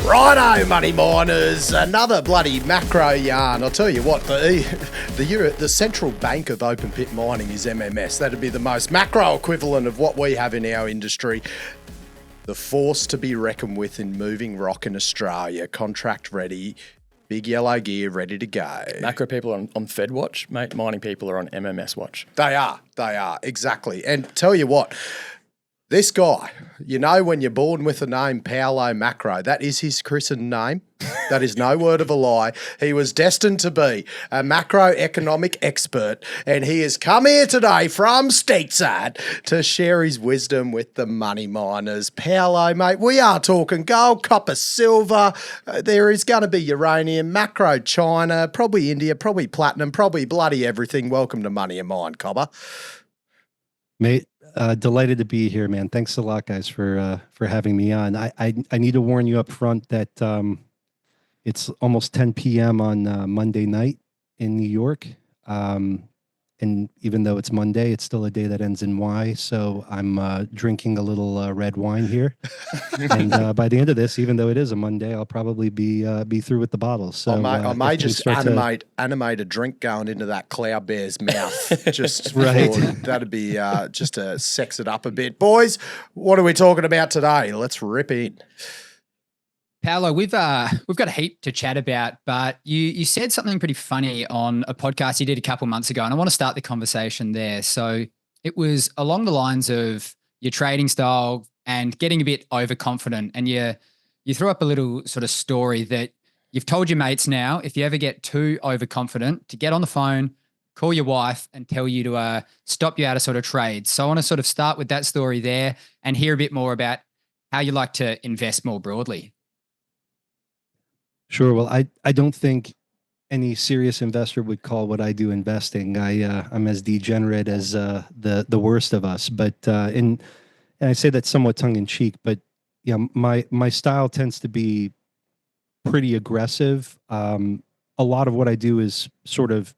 Righto, money miners, another bloody macro yarn. I'll tell you what, the central bank of open pit mining is MMS. That'd be the most macro equivalent of what we have in our industry. The force to be reckoned with in moving rock in Australia, contract ready, big yellow gear ready to go. Macro people are on Fed watch, mate. Mining people are on MMS watch. They are, exactly. And tell you what, this guy, you know, when you're born with the name Paulo Macro, that is his christened name. That is no word of a lie. He was destined to be a macroeconomic expert, and he has come here today from stateside to share his wisdom with the money miners. Paulo, mate, we are talking gold, copper, silver. There is going to be uranium, macro China, probably India, probably platinum, probably bloody everything. Welcome to Money and Mine, Cobber. Mate, delighted to be here, man. Thanks a lot, guys, for having me on. I need to warn you up front that it's almost 10 p.m. on Monday night in New York. And even though it's Monday, it's still a day that ends in Y. So I'm drinking a little red wine here. And by the end of this, even though it is a Monday, I'll probably be through with the bottle. So I may just animate a drink going into that cloud bear's mouth. Just right. That'd be just to sex it up a bit. Boys, what are we talking about today? Let's rip in. Paulo, we've got a heap to chat about, but you said something pretty funny on a podcast you did a couple months ago, and I want to start the conversation there. So it was along the lines of your trading style and getting a bit overconfident, and you threw up a little sort of story that you've told your mates now, if you ever get too overconfident, to get on the phone, call your wife and tell you to stop you out of sort of trades. So I want to sort of start with that story there and hear a bit more about how you like to invest more broadly. Sure. Well, I don't think any serious investor would call what I do investing. I'm as degenerate as the worst of us. But and I say that somewhat tongue in cheek. But yeah, my style tends to be pretty aggressive. A lot of what I do is sort of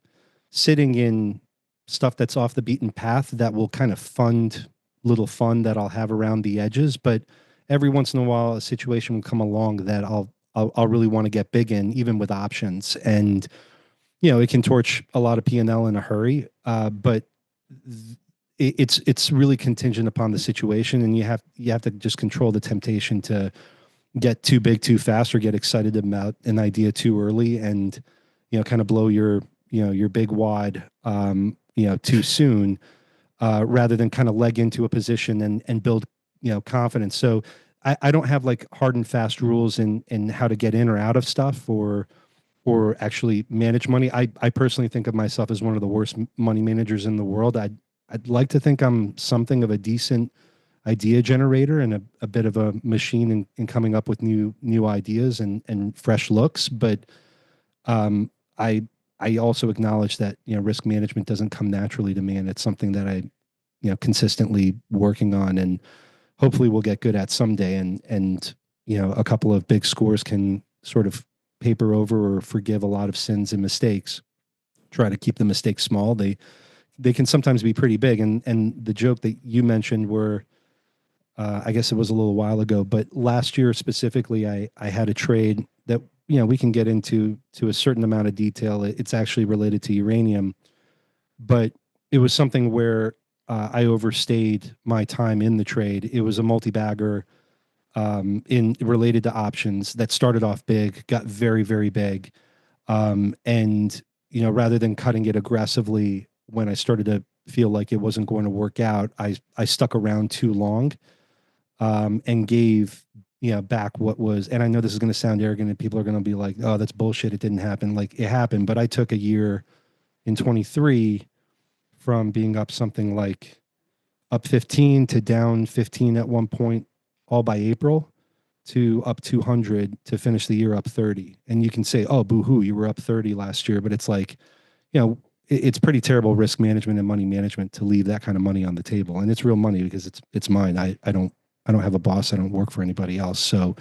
sitting in stuff that's off the beaten path that will kind of fund little fun that I'll have around the edges. But every once in a while, a situation will come along that I'll really want to get big in, even with options. And, you know, it can torch a lot of P&L in a hurry, but it's really contingent upon the situation. And you have to just control the temptation to get too big too fast or get excited about an idea too early and, you know, kind of blow your big wad, too soon, rather than kind of leg into a position and build, confidence. So I don't have like hard and fast rules in how to get in or out of stuff or actually manage money. I personally think of myself as one of the worst money managers in the world. I'd like to think I'm something of a decent idea generator and a bit of a machine in coming up with new ideas and fresh looks. But I also acknowledge that, risk management doesn't come naturally to me, and it's something that I, consistently working on and hopefully we'll get good at someday. And a couple of big scores can sort of paper over or forgive a lot of sins and mistakes. Try to keep the mistakes small. They can sometimes be pretty big. And the joke that you mentioned were, I guess it was a little while ago, but last year specifically, I had a trade that, we can get into to a certain amount of detail. It's actually related to uranium, but it was something where I overstayed my time in the trade. It was a multi-bagger related to options that started off big, got very, very big. And, rather than cutting it aggressively when I started to feel like it wasn't going to work out, I stuck around too long and gave, back what was, and I know this is going to sound arrogant and people are going to be like, oh, that's bullshit. It didn't happen. Like it happened, but I took a year in 23 from being up something like up 15 to down 15 at one point, all by April, to up 200 to finish the year up 30. And you can say, oh, boo-hoo, you were up 30 last year. But it's like, it's pretty terrible risk management and money management to leave that kind of money on the table. And it's real money because it's mine. I don't have a boss. I don't work for anybody else. So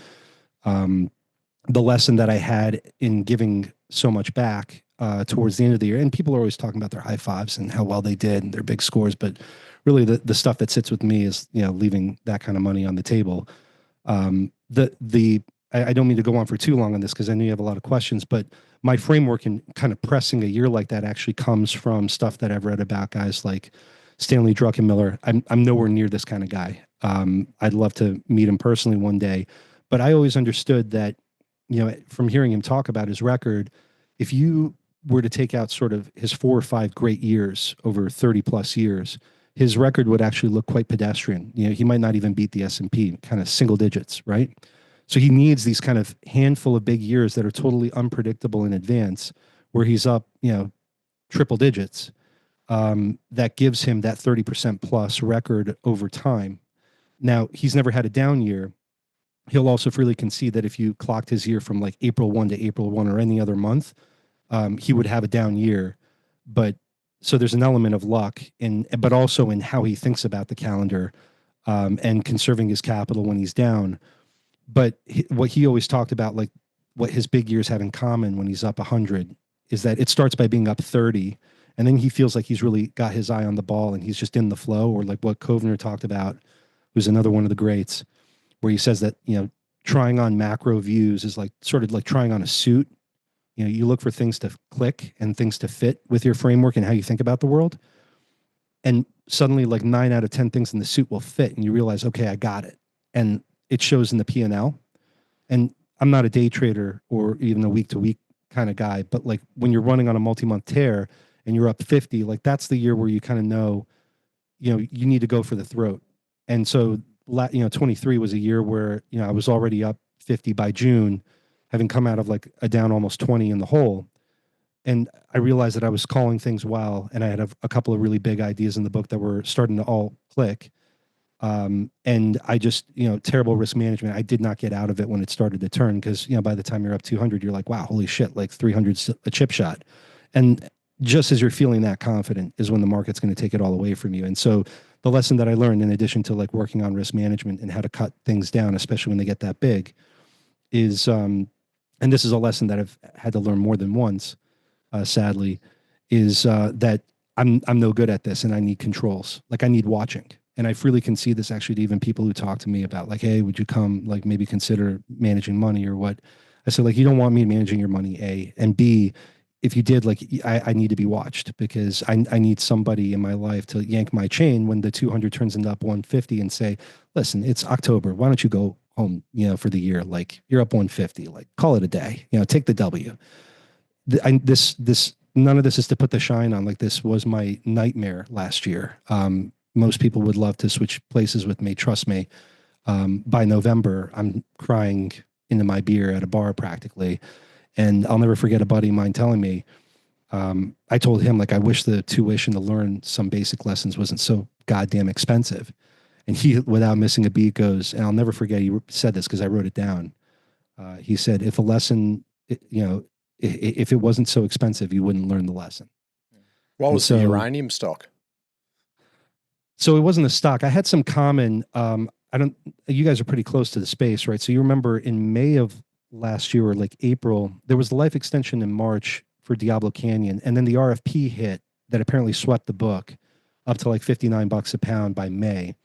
the lesson that I had in giving so much back towards the end of the year, and people are always talking about their high fives and how well they did and their big scores, but really the stuff that sits with me is, leaving that kind of money on the table. The I don't mean to go on for too long on this because I know you have a lot of questions, but my framework in kind of pressing a year like that actually comes from stuff that I've read about guys like Stanley Druckenmiller. I'm nowhere near this kind of guy. I'd love to meet him personally one day, but I always understood that, from hearing him talk about his record, if you were to take out sort of his 4 or 5 great years over 30 plus years, his record would actually look quite pedestrian. He might not even beat the S&P, kind of single digits, right? So he needs these kind of handful of big years that are totally unpredictable in advance, where he's up, triple digits. That gives him that 30% plus record over time. Now, he's never had a down year. He'll also freely concede that if you clocked his year from like April 1 to April 1 or any other month, he would have a down year. But so there's an element of luck but also in how he thinks about the calendar, and conserving his capital when he's down. But what he always talked about, like what his big years have in common when he's up 100, is that it starts by being up 30. And then he feels like he's really got his eye on the ball and he's just in the flow, or like what Kovner talked about, who's another one of the greats, where he says that, trying on macro views is like sort of like trying on a suit. You look for things to click and things to fit with your framework and how you think about the world. And suddenly like 9 out of 10 things in the suit will fit. And you realize, okay, I got it. And it shows in the P&L. And I'm not a day trader or even a week to week kind of guy, but like when you're running on a multi-month tear and you're up 50, like that's the year where you kind of know, you need to go for the throat. And so, 23 was a year where, I was already up 50 by June, having come out of like a down almost 20 in the hole. And I realized that I was calling things well. And I had a couple of really big ideas in the book that were starting to all click. And I just, terrible risk management. I did not get out of it when it started to turn because, by the time you're up 200, you're like, wow, holy shit, like 300's a chip shot. And just as you're feeling that confident is when the market's going to take it all away from you. And so the lesson that I learned, in addition to like working on risk management and how to cut things down, especially when they get that big, is, and this is a lesson that I've had to learn more than once, sadly, is that I'm no good at this and I need controls. Like I need watching. And I freely concede this actually to even people who talk to me about like, hey, would you come like maybe consider managing money or what? I said, like, you don't want me managing your money, A, and B, if you did, like, I need to be watched because I need somebody in my life to yank my chain when the 200 turns into up 150 and say, listen, it's October. Why don't you go home, for the year? Like you're up 150, like call it a day, take the W. None of this is to put the shine on. Like this was my nightmare last year. Most people would love to switch places with me. Trust me. By November, I'm crying into my beer at a bar practically. And I'll never forget a buddy of mine telling me, I told him, like, I wish the tuition to learn some basic lessons wasn't so goddamn expensive. And he, without missing a beat, goes, and I'll never forget, he said this because I wrote it down. He said, if a lesson, if it wasn't so expensive, you wouldn't learn the lesson. What was the uranium stock? So it wasn't a stock. I had some common, you guys are pretty close to the space, right? So you remember in May of last year or like April, there was the life extension in March for Diablo Canyon. And then the RFP hit that apparently swept the book up to like $59 a pound by May.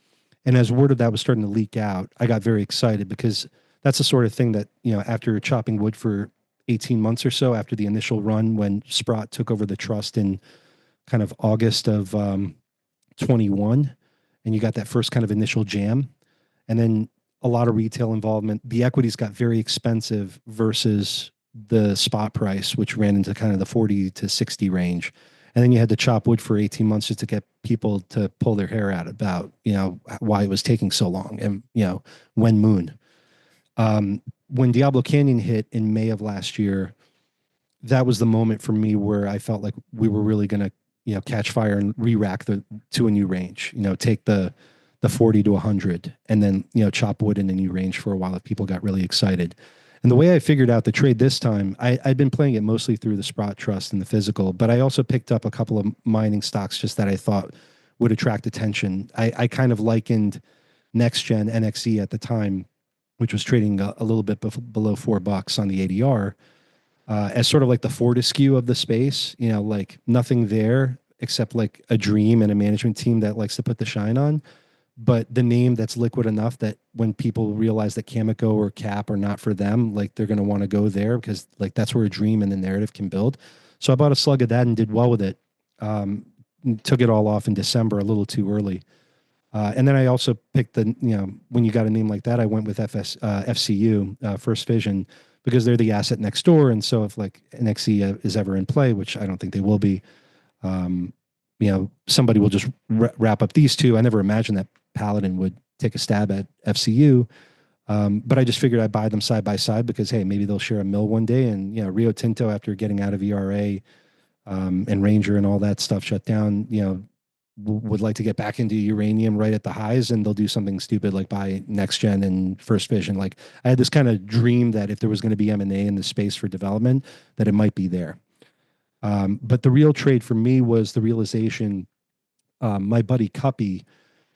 And as word of that was starting to leak out, I got very excited because that's the sort of thing that, after chopping wood for 18 months or so after the initial run, when Sprott took over the trust in kind of August of 21, and you got that first kind of initial jam, and then a lot of retail involvement. The equities got very expensive versus the spot price, which ran into kind of the 40 to 60 range. And then you had to chop wood for 18 months just to get people to pull their hair out about, why it was taking so long and, when moon. When Diablo Canyon hit in May of last year, that was the moment for me where I felt like we were really going to, catch fire and re-rack to a new range, take the 40 to 100 and then, chop wood in a new range for a while if people got really excited. And the way I figured out the trade this time, I'd been playing it mostly through the Sprott Trust and the physical, but I also picked up a couple of mining stocks just that I thought would attract attention. I kind of likened NextGen NXE at the time, which was trading a little bit below $4 on the ADR, as sort of like the Fortescue of the space, like nothing there except like a dream and a management team that likes to put the shine on. but the name that's liquid enough that when people realize that Cameco or Cap are not for them, like they're going to want to go there because like that's where a dream and the narrative can build. So I bought a slug of that and did well with it. Took it all off in December, a little too early. And then I also picked when you got a name like that, I went with FCU, First Vision, because they're the asset next door. And so if like NXE is ever in play, which I don't think they will be, somebody will just wrap up these two. I never imagined that Paladin would take a stab at FCU. But I just figured I'd buy them side by side because, hey, maybe they'll share a mill one day. And, Rio Tinto, after getting out of ERA and Ranger and all that stuff shut down, would like to get back into uranium right at the highs, and they'll do something stupid like buy Next Gen and First Vision. Like I had this kind of dream that if there was going to be M&A in the space for development, that it might be there. But the real trade for me was the realization, my buddy Cuppy,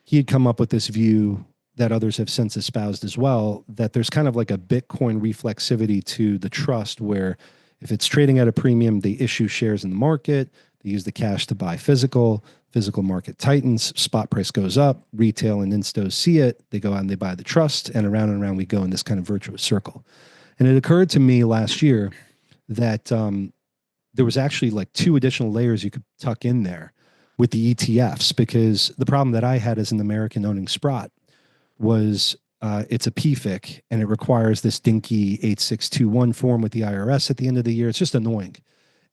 he had come up with this view that others have since espoused as well, that there's kind of like a Bitcoin reflexivity to the trust where if it's trading at a premium, they issue shares in the market, they use the cash to buy physical market tightens, spot price goes up, retail and instos see it, they go out and they buy the trust, and around we go in this kind of virtuous circle. And it occurred to me last year that there was actually like 2 additional layers you could tuck in there with the ETFs, because the problem that I had as an American owning Sprott was it's a PFIC and it requires this dinky 8621 form with the IRS at the end of the year. It's just annoying.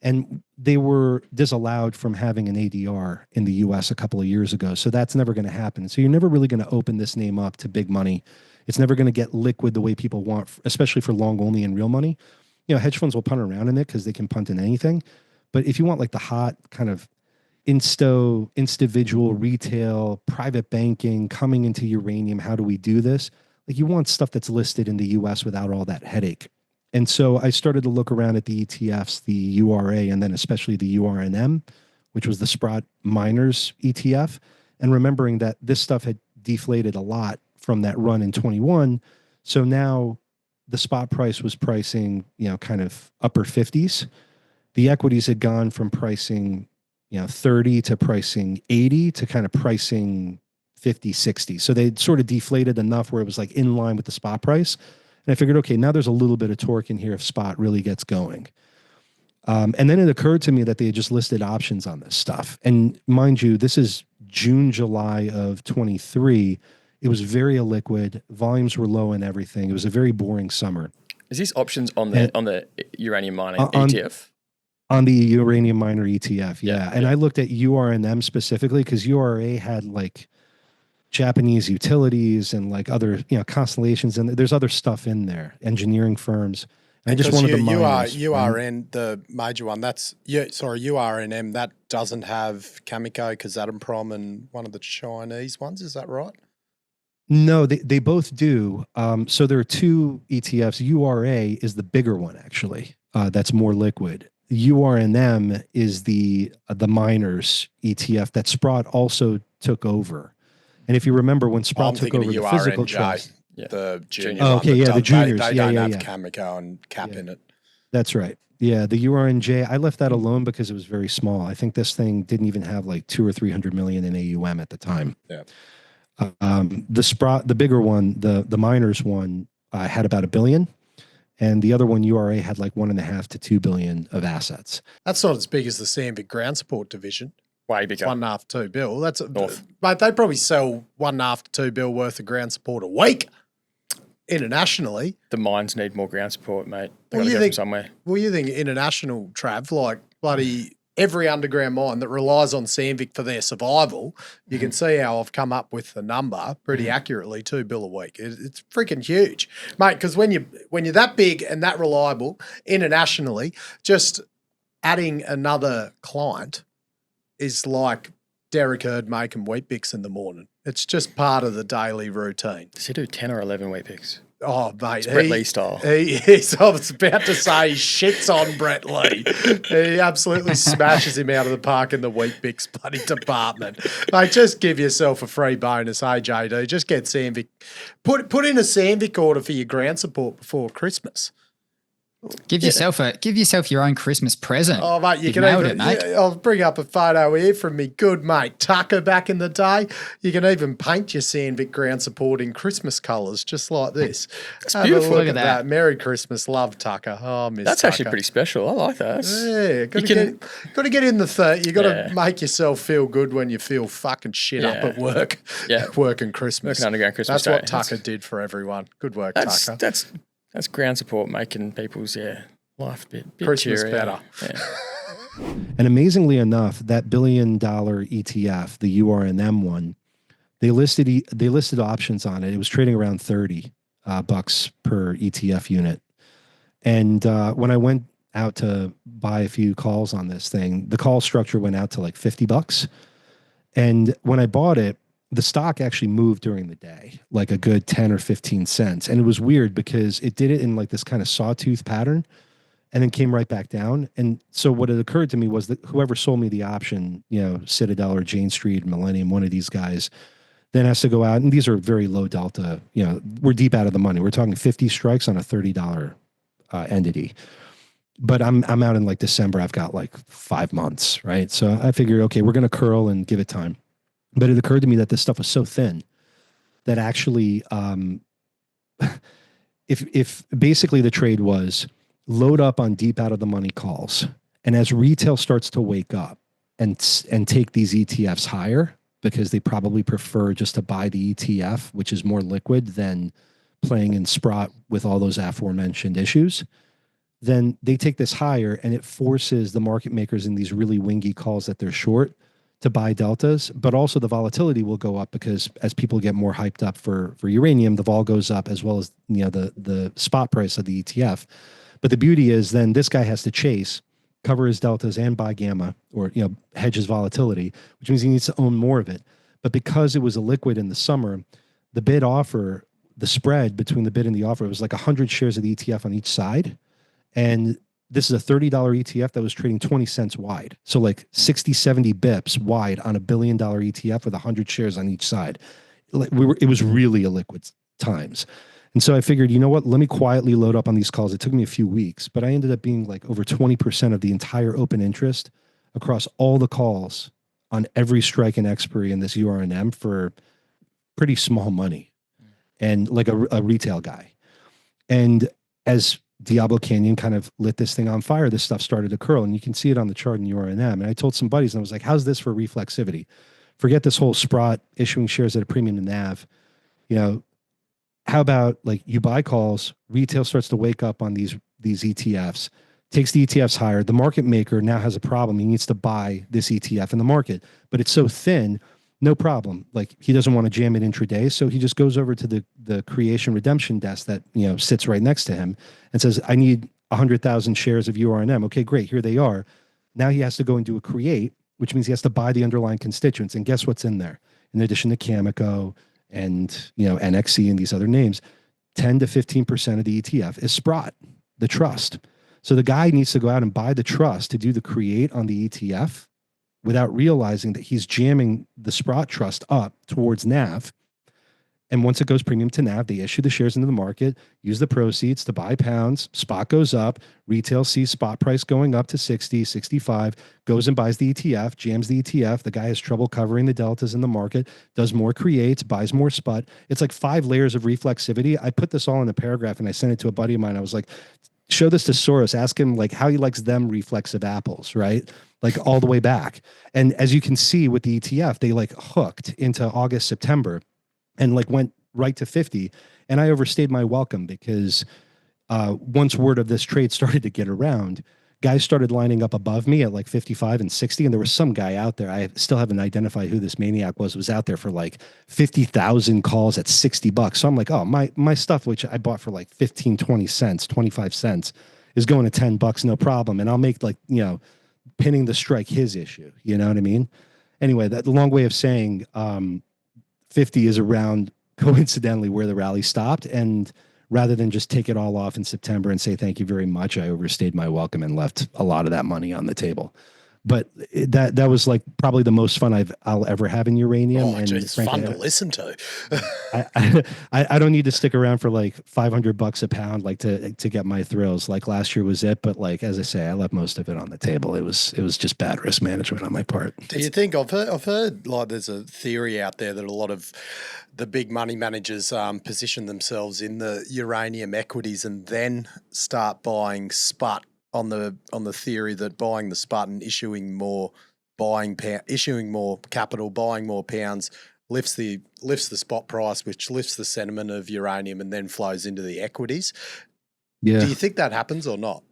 And they were disallowed from having an ADR in the US a couple of years ago. So that's never going to happen. So you're never really going to open this name up to big money. It's never going to get liquid the way people want, especially for long only and real money. Hedge funds will punt around in it because they can punt in anything. But if you want like the hot kind of individual retail, private banking, coming into uranium, how do we do this? Like you want stuff that's listed in the US without all that headache. And so I started to look around at the ETFs, the URA, and then especially the URNM, which was the Sprott Miners ETF, and remembering that this stuff had deflated a lot from that run in 21. So now the spot price was pricing, kind of upper 50s. The equities had gone from pricing, 30 to pricing 80 to kind of pricing 50, 60. So they sort of deflated enough where it was like in line with the spot price. And I figured, okay, now there's a little bit of torque in here if spot really gets going. And then it occurred to me that they had just listed options on this stuff. And mind you, this is June, July of 23. It was very illiquid. Volumes were low and everything. It was a very boring summer. Is these options on the uranium mining ETF? On the uranium miner ETF, yeah. And I looked at URNM specifically because URA had like Japanese utilities and like other, constellations, and there's other stuff in there, engineering firms. And I just wanted the miners. URN, the major one, URNM, that doesn't have Cameco, Kazatomprom, and one of the Chinese ones. Is that right? No, they both do. So there are 2 ETFs. URA is the bigger one, actually. That's more liquid. URNM is the miners ETF that Sprott also took over. And if you remember when Sprott took over the physical trust, the junior one. Okay, the juniors. They don't have Cameco and Cap in it. That's right. Yeah, the URNJ, I left that alone because it was very small. I think this thing didn't even have like 200 or 300 million in AUM at the time. Yeah. The Sprott, the bigger one, the miners one, had about $1 billion. And the other one, URA, had like 1.5 to 2 billion of assets. That's not as big as the Sandvik ground support division. Way bigger. 1.5 to 2 bill. That's mate, they probably sell 1.5 to 2 bill worth of ground support a week internationally. The mines need more ground support, mate. They gotta go from somewhere. Well, you think international, Trav, like bloody every underground mine that relies on Sandvik for their survival, you can see how I've come up with the number pretty accurately, 2 bill a week. It's freaking huge, mate, because when you're that big and that reliable internationally, just adding another client is like Derek Hurd making wheat bix in the morning. It's just part of the daily routine. Does he do 10 or 11 wheat bix? Oh, mate. It's Brett Lee style. I was about to say he shits on Brett Lee. He absolutely smashes him out of the park in the wheat bix bloody department. Mate, just give yourself a free bonus, hey, JD. Just get Sandvik. Put in a Sandvik order for your ground support before Christmas. Give yourself your own Christmas present. Oh, mate, you You've can nailed even, it, mate. I'll bring up a photo here from me good mate Tucker back in the day. You can even paint your Sandvik ground support in Christmas colours, just like this. Have beautiful. a look Look at at that. that. Merry Christmas. Love Tucker. Oh, miss That's Tucker. actually pretty special. I like that. Yeah, got to get in the you got to make yourself feel good when you feel fucking shit up at work. Yeah. Working Christmas. Working underground Christmas That's what Day. Tucker did for everyone. Good work, Tucker. That's ground support making people's life a bit Christmas cheerier. better. Yeah. And amazingly enough, that $1 billion ETF, the URNM one, they listed options on it. It was trading around 30 bucks per ETF unit. And when I went out to buy a few calls on this thing, the call structure went out to like 50 bucks. And when I bought it, the stock actually moved during the day, like a good 10 or 15 cents. And it was weird because it did it in like this kind of sawtooth pattern and then came right back down. And so what had occurred to me was that whoever sold me the option, Citadel or Jane Street, Millennium, one of these guys, then has to go out. And these are very low delta, we're deep out of the money. We're talking 50 strikes on a $30 entity. But I'm out in like December. I've got like 5 months, right? So I figured, okay, we're going to curl and give it time. But it occurred to me that this stuff was so thin that actually, if basically the trade was load up on deep out of the money calls, and as retail starts to wake up and take these ETFs higher, because they probably prefer just to buy the ETF, which is more liquid than playing in Sprott with all those aforementioned issues, then they take this higher and it forces the market makers in these really wingy calls that they're short to buy deltas, but also the volatility will go up because as people get more hyped up for uranium, the vol goes up as well as the spot price of the ETF. But the beauty is then this guy has to chase, cover his deltas and buy gamma or hedge his volatility, which means he needs to own more of it. But because it was a liquid in the summer, the bid offer, the spread between the bid and the offer, it was like 100 shares of the ETF on each side. And this is a $30 ETF that was trading 20 cents wide. So like 60, 70 bips wide on $1 billion ETF with 100 shares on each side. It was really a liquid times. And so I figured, you know what, let me quietly load up on these calls. It took me a few weeks, but I ended up being like over 20% of the entire open interest across all the calls on every strike and expiry in this URNM for pretty small money and like a retail guy. And as Diablo Canyon kind of lit this thing on fire, this stuff started to curl, and you can see it on the chart in URNM. And I told some buddies, and I was like, how's this for reflexivity? Forget this whole Sprott issuing shares at a premium to NAV. How about like you buy calls, retail starts to wake up on these ETFs, takes the ETFs higher. The market maker now has a problem. He needs to buy this ETF in the market, but it's so thin, no problem. Like he doesn't want to jam it intraday. So he just goes over to the creation redemption desk that, sits right next to him and says, I need 100,000 shares of URNM. Okay, great. Here they are. Now he has to go and do a create, which means he has to buy the underlying constituents. And guess what's in there? In addition to Cameco and, NXC and these other names, 10 to 15% of the ETF is Sprott, the trust. So the guy needs to go out and buy the trust to do the create on the ETF without realizing that he's jamming the Sprott trust up towards NAV. And once it goes premium to NAV, they issue the shares into the market, use the proceeds to buy pounds, spot goes up, retail sees spot price going up to 60, 65, goes and buys the ETF, jams the ETF. The guy has trouble covering the deltas in the market, does more creates, buys more spot. It's like 5 layers of reflexivity. I put this all in a paragraph and I sent it to a buddy of mine. I was like, show this to Soros, ask him like how he likes them reflexive apples, right? Like all the way back. And as you can see with the ETF, they like hooked into August, September and like went right to 50. And I overstayed my welcome because once word of this trade started to get around, guys started lining up above me at like 55 and 60. And there was some guy out there, I still haven't identified who this maniac was out there for like 50,000 calls at 60 bucks. So I'm like, oh, my stuff, which I bought for like 15, 20 cents, 25 cents is going to 10 bucks, no problem. And I'll make like, pinning the strike his issue. You know what I mean? Anyway, that long way of saying 50 is around coincidentally where the rally stopped. And rather than just take it all off in September and say, thank you very much, I overstayed my welcome and left a lot of that money on the table. but that was like probably the most fun I'll ever have in uranium. Oh, And geez, it's frankly, fun to listen to. I don't need to stick around for like $500 a pound, like to get my thrills. Like last year was it, but like as I say, I left most of it on the table. It was just bad risk management on my part. Do you think I've heard like there's a theory out there that a lot of the big money managers position themselves in the uranium equities and then start buying spot on the theory that buying the spot and issuing more capital, buying more pounds lifts the spot price, which lifts the sentiment of uranium and then flows into the equities. Yeah. Do you think that happens or not?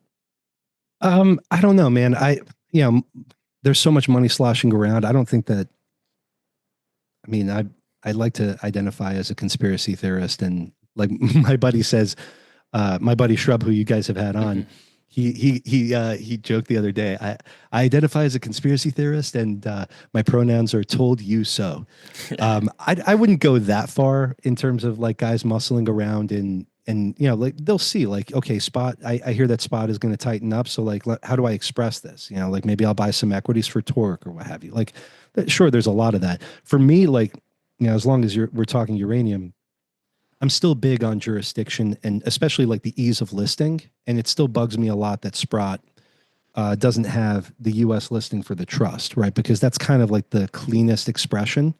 I don't know, man. There's so much money sloshing around. I don't think that. I mean, I'd like to identify as a conspiracy theorist, and like my buddy says, my buddy Shrub, who you guys have had on, he joked the other day. I identify as a conspiracy theorist, and my pronouns are "told you so." I wouldn't go that far in terms of like guys muscling around and like they'll see like, okay, spot. I hear that spot is going to tighten up, so like, how do I express this? Like maybe I'll buy some equities for torque or what have you. Like, sure, there's a lot of that. For me, like, as long as we're talking uranium, I'm still big on jurisdiction and especially like the ease of listing. And it still bugs me a lot that Sprott doesn't have the US listing for the trust, right? Because that's kind of like the cleanest expression.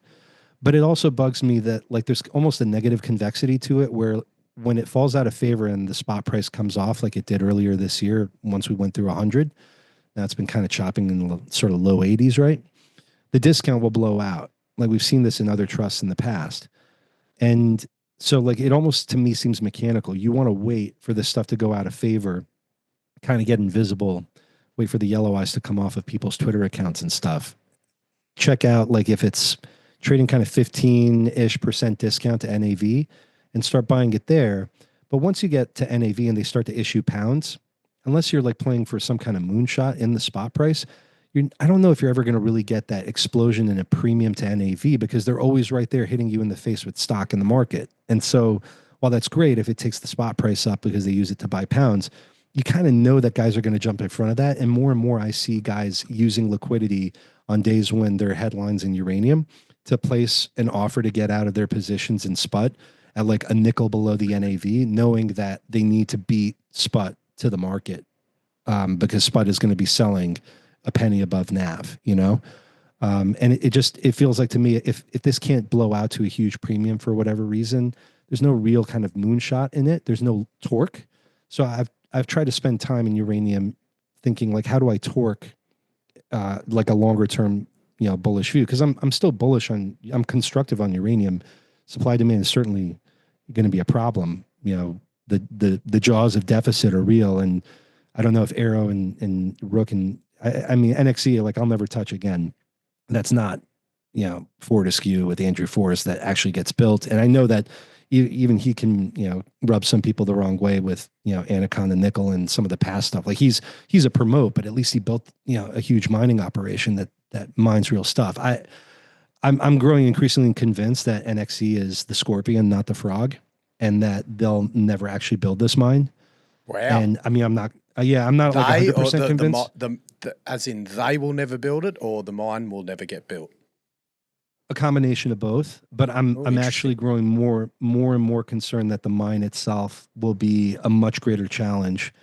But it also bugs me that like there's almost a negative convexity to it where when it falls out of favor and the spot price comes off like it did earlier this year, once we went through 100, now it's been kind of chopping in the sort of low 80s, right? The discount will blow out. Like we've seen this in other trusts in the past. And so like it almost to me seems mechanical. You want to wait for this stuff to go out of favor, kind of get invisible, wait for the yellow eyes to come off of people's Twitter accounts and stuff. Check out like if it's trading kind of 15-ish% discount to NAV and start buying it there. But once you get to NAV and they start to issue pounds, unless you're like playing for some kind of moonshot in the spot price, I don't know if you're ever going to really get that explosion in a premium to NAV because they're always right there hitting you in the face with stock in the market. And so while that's great if it takes the spot price up because they use it to buy pounds, you kind of know that guys are going to jump in front of that. And more I see guys using liquidity on days when there are headlines in uranium to place an offer to get out of their positions in spot at like a nickel below the NAV, knowing that they need to beat spot to the market because spot is going to be selling a penny above NAV, and it feels like to me, if this can't blow out to a huge premium for whatever reason, there's no real kind of moonshot in it. There's no torque. So I've tried to spend time in uranium thinking like, how do I torque like a longer term, bullish view? Because I'm still bullish I'm constructive on uranium. Supply demand is certainly going to be a problem. The jaws of deficit are real, and I don't know if Arrow and Rook and I mean, NXE, like I'll never touch again. That's not, Fortescue with Andrew Forrest that actually gets built. And I know that even he can, rub some people the wrong way with, Anaconda Nickel and some of the past stuff. Like he's a promote, but at least he built, a huge mining operation that mines real stuff. I'm growing increasingly convinced that NXE is the scorpion, not the frog, and that they'll never actually build this mine. Wow. And I mean, I'm not like 100% convinced. As in they will never build it or the mine will never get built? A combination of both, but I'm actually growing more and more concerned that the mine itself will be a much greater challenge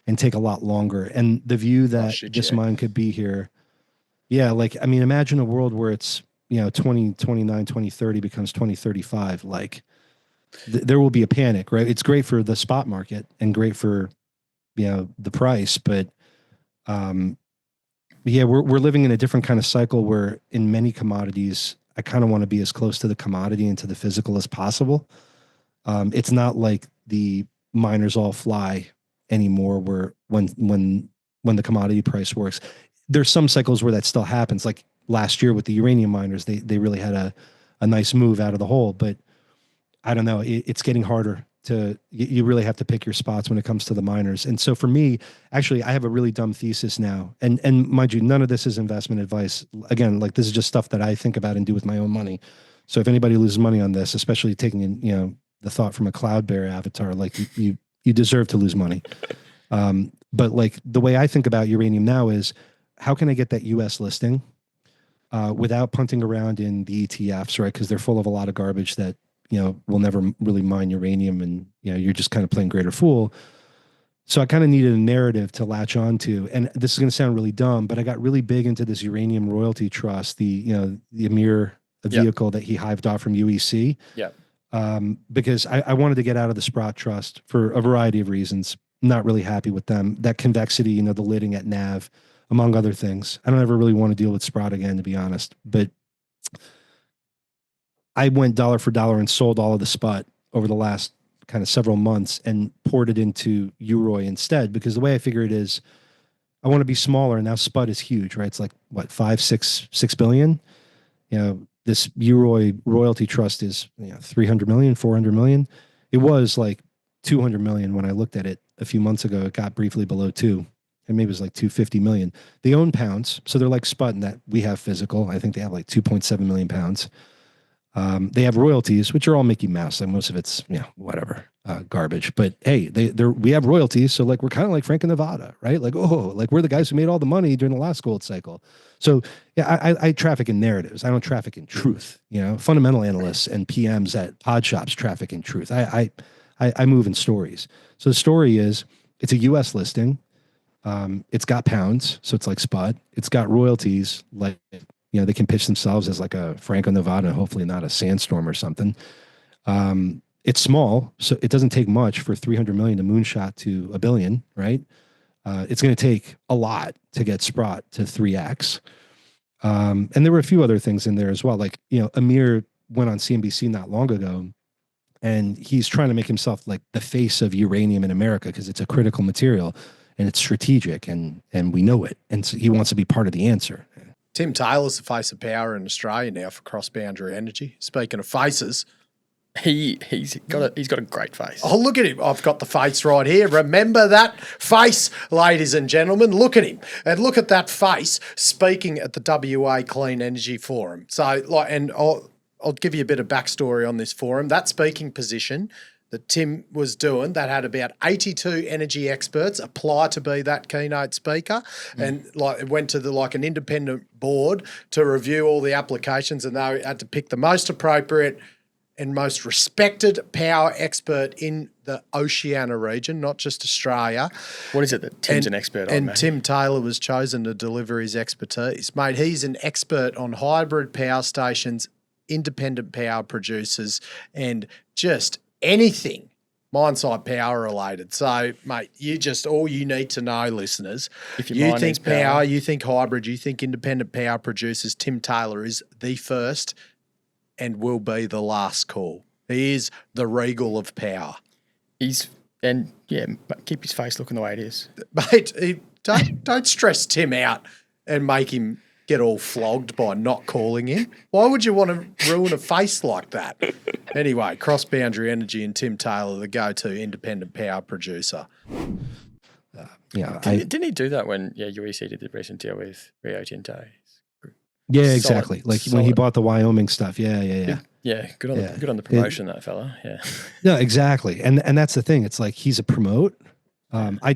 and take a lot longer. And the view that this mine could be here. Yeah. Like, I mean, imagine a world where it's, 2029, 2030 becomes 2035. Like there will be a panic, right? It's great for the spot market and great for, the price, but, yeah, we're living in a different kind of cycle where in many commodities, I kind of want to be as close to the commodity and to the physical as possible. It's not like the miners all fly anymore where when the commodity price works. There's some cycles where that still happens. Like last year with the uranium miners, they really had a nice move out of the hole, but I don't know. It's getting harder you really have to pick your spots when it comes to the miners. And so for me, actually, I have a really dumb thesis now. And mind you, none of this is investment advice. Again, like this is just stuff that I think about and do with my own money. So if anybody loses money on this, especially taking in, the thought from a cloud bear avatar, like you deserve to lose money. But like the way I think about uranium now is how can I get that US listing without punting around in the ETFs, right? Because they're full of a lot of garbage that, will never really mine uranium, and, you're just kind of playing greater fool. So I kind of needed a narrative to latch onto. And this is going to sound really dumb, but I got really big into this uranium royalty trust, the Amir vehicle that he hived off from UEC. Yeah. Because I wanted to get out of the Sprott Trust for a variety of reasons. Not really happy with them. That convexity, the lidding at NAV, among other things. I don't ever really want to deal with Sprott again, to be honest. But I went dollar for dollar and sold all of the SPUT over the last kind of several months and poured it into Uroi instead, because the way I figure it is, I want to be smaller, and now SPUT is huge, right? It's like what, 6 billion. This Uroi royalty trust is 300 million, 400 million. It was like 200 million when I looked at it a few months ago. It got briefly below 2, and maybe it was like 250 million. They own pounds, so they're like SPUT in that we have physical. I think they have like 2.7 million pounds. They have royalties, which are all Mickey Mouse, and most of it's whatever, garbage. But hey, we have royalties, so like we're kind of like Franco-Nevada, right? Like like we're the guys who made all the money during the last gold cycle. So yeah, I traffic in narratives. I don't traffic in truth. Fundamental analysts and PMs at pod shops traffic in truth. I move in stories. So the story is, it's a U.S. listing. It's got pounds, so it's like SPUT. It's got royalties, like they can pitch themselves as like a Franco-Nevada, hopefully not a Sandstorm or something. It's small, so it doesn't take much for 300 million to moonshot to $1 billion, right? It's going to take a lot to get Sprott to 3x. And there were a few other things in there as well. Like, Amir went on CNBC not long ago, and he's trying to make himself like the face of uranium in America because it's a critical material and it's strategic, and we know it. And so he wants to be part of the answer. Tim Taylor's the face of power in Australia now for CrossBoundary Energy. Speaking of faces, he's got a great face. oh, look at him. I've got the face right here. Remember that face, ladies and gentlemen? Look at him. And look at that face speaking at the WA Clean Energy Forum. So, and I'll give you a bit of backstory on this forum. That speaking position that Tim was doing, that had about 82 energy experts apply to be that keynote speaker, and it went to an independent board to review all the applications, and they had to pick the most appropriate and most respected power expert in the Oceania region, not just Australia. What is it that Tim's an expert on, And mate? Tim Taylor was chosen to deliver his expertise. Mate, he's an expert on hybrid power stations, independent power producers, and just anything mine-side power related. So, mate, all you need to know, listeners, If you mine needs think power, you think hybrid, you think independent power producers, Tim Taylor is the first and will be the last call. He is the regal of power. Keep his face looking the way it is. Mate, don't stress Tim out and make him get all flogged by not calling him. Why would you want to ruin a face like that? Anyway, CrossBoundary Energy and Tim Taylor, the go-to independent power producer. Didn't he do that when UEC did the recent deal with Rio Tinto? Yeah, exactly. When he bought the Wyoming stuff. Yeah. Yeah, good on the promotion, that fella. Yeah. No, exactly. And that's the thing. It's like he's a promote. I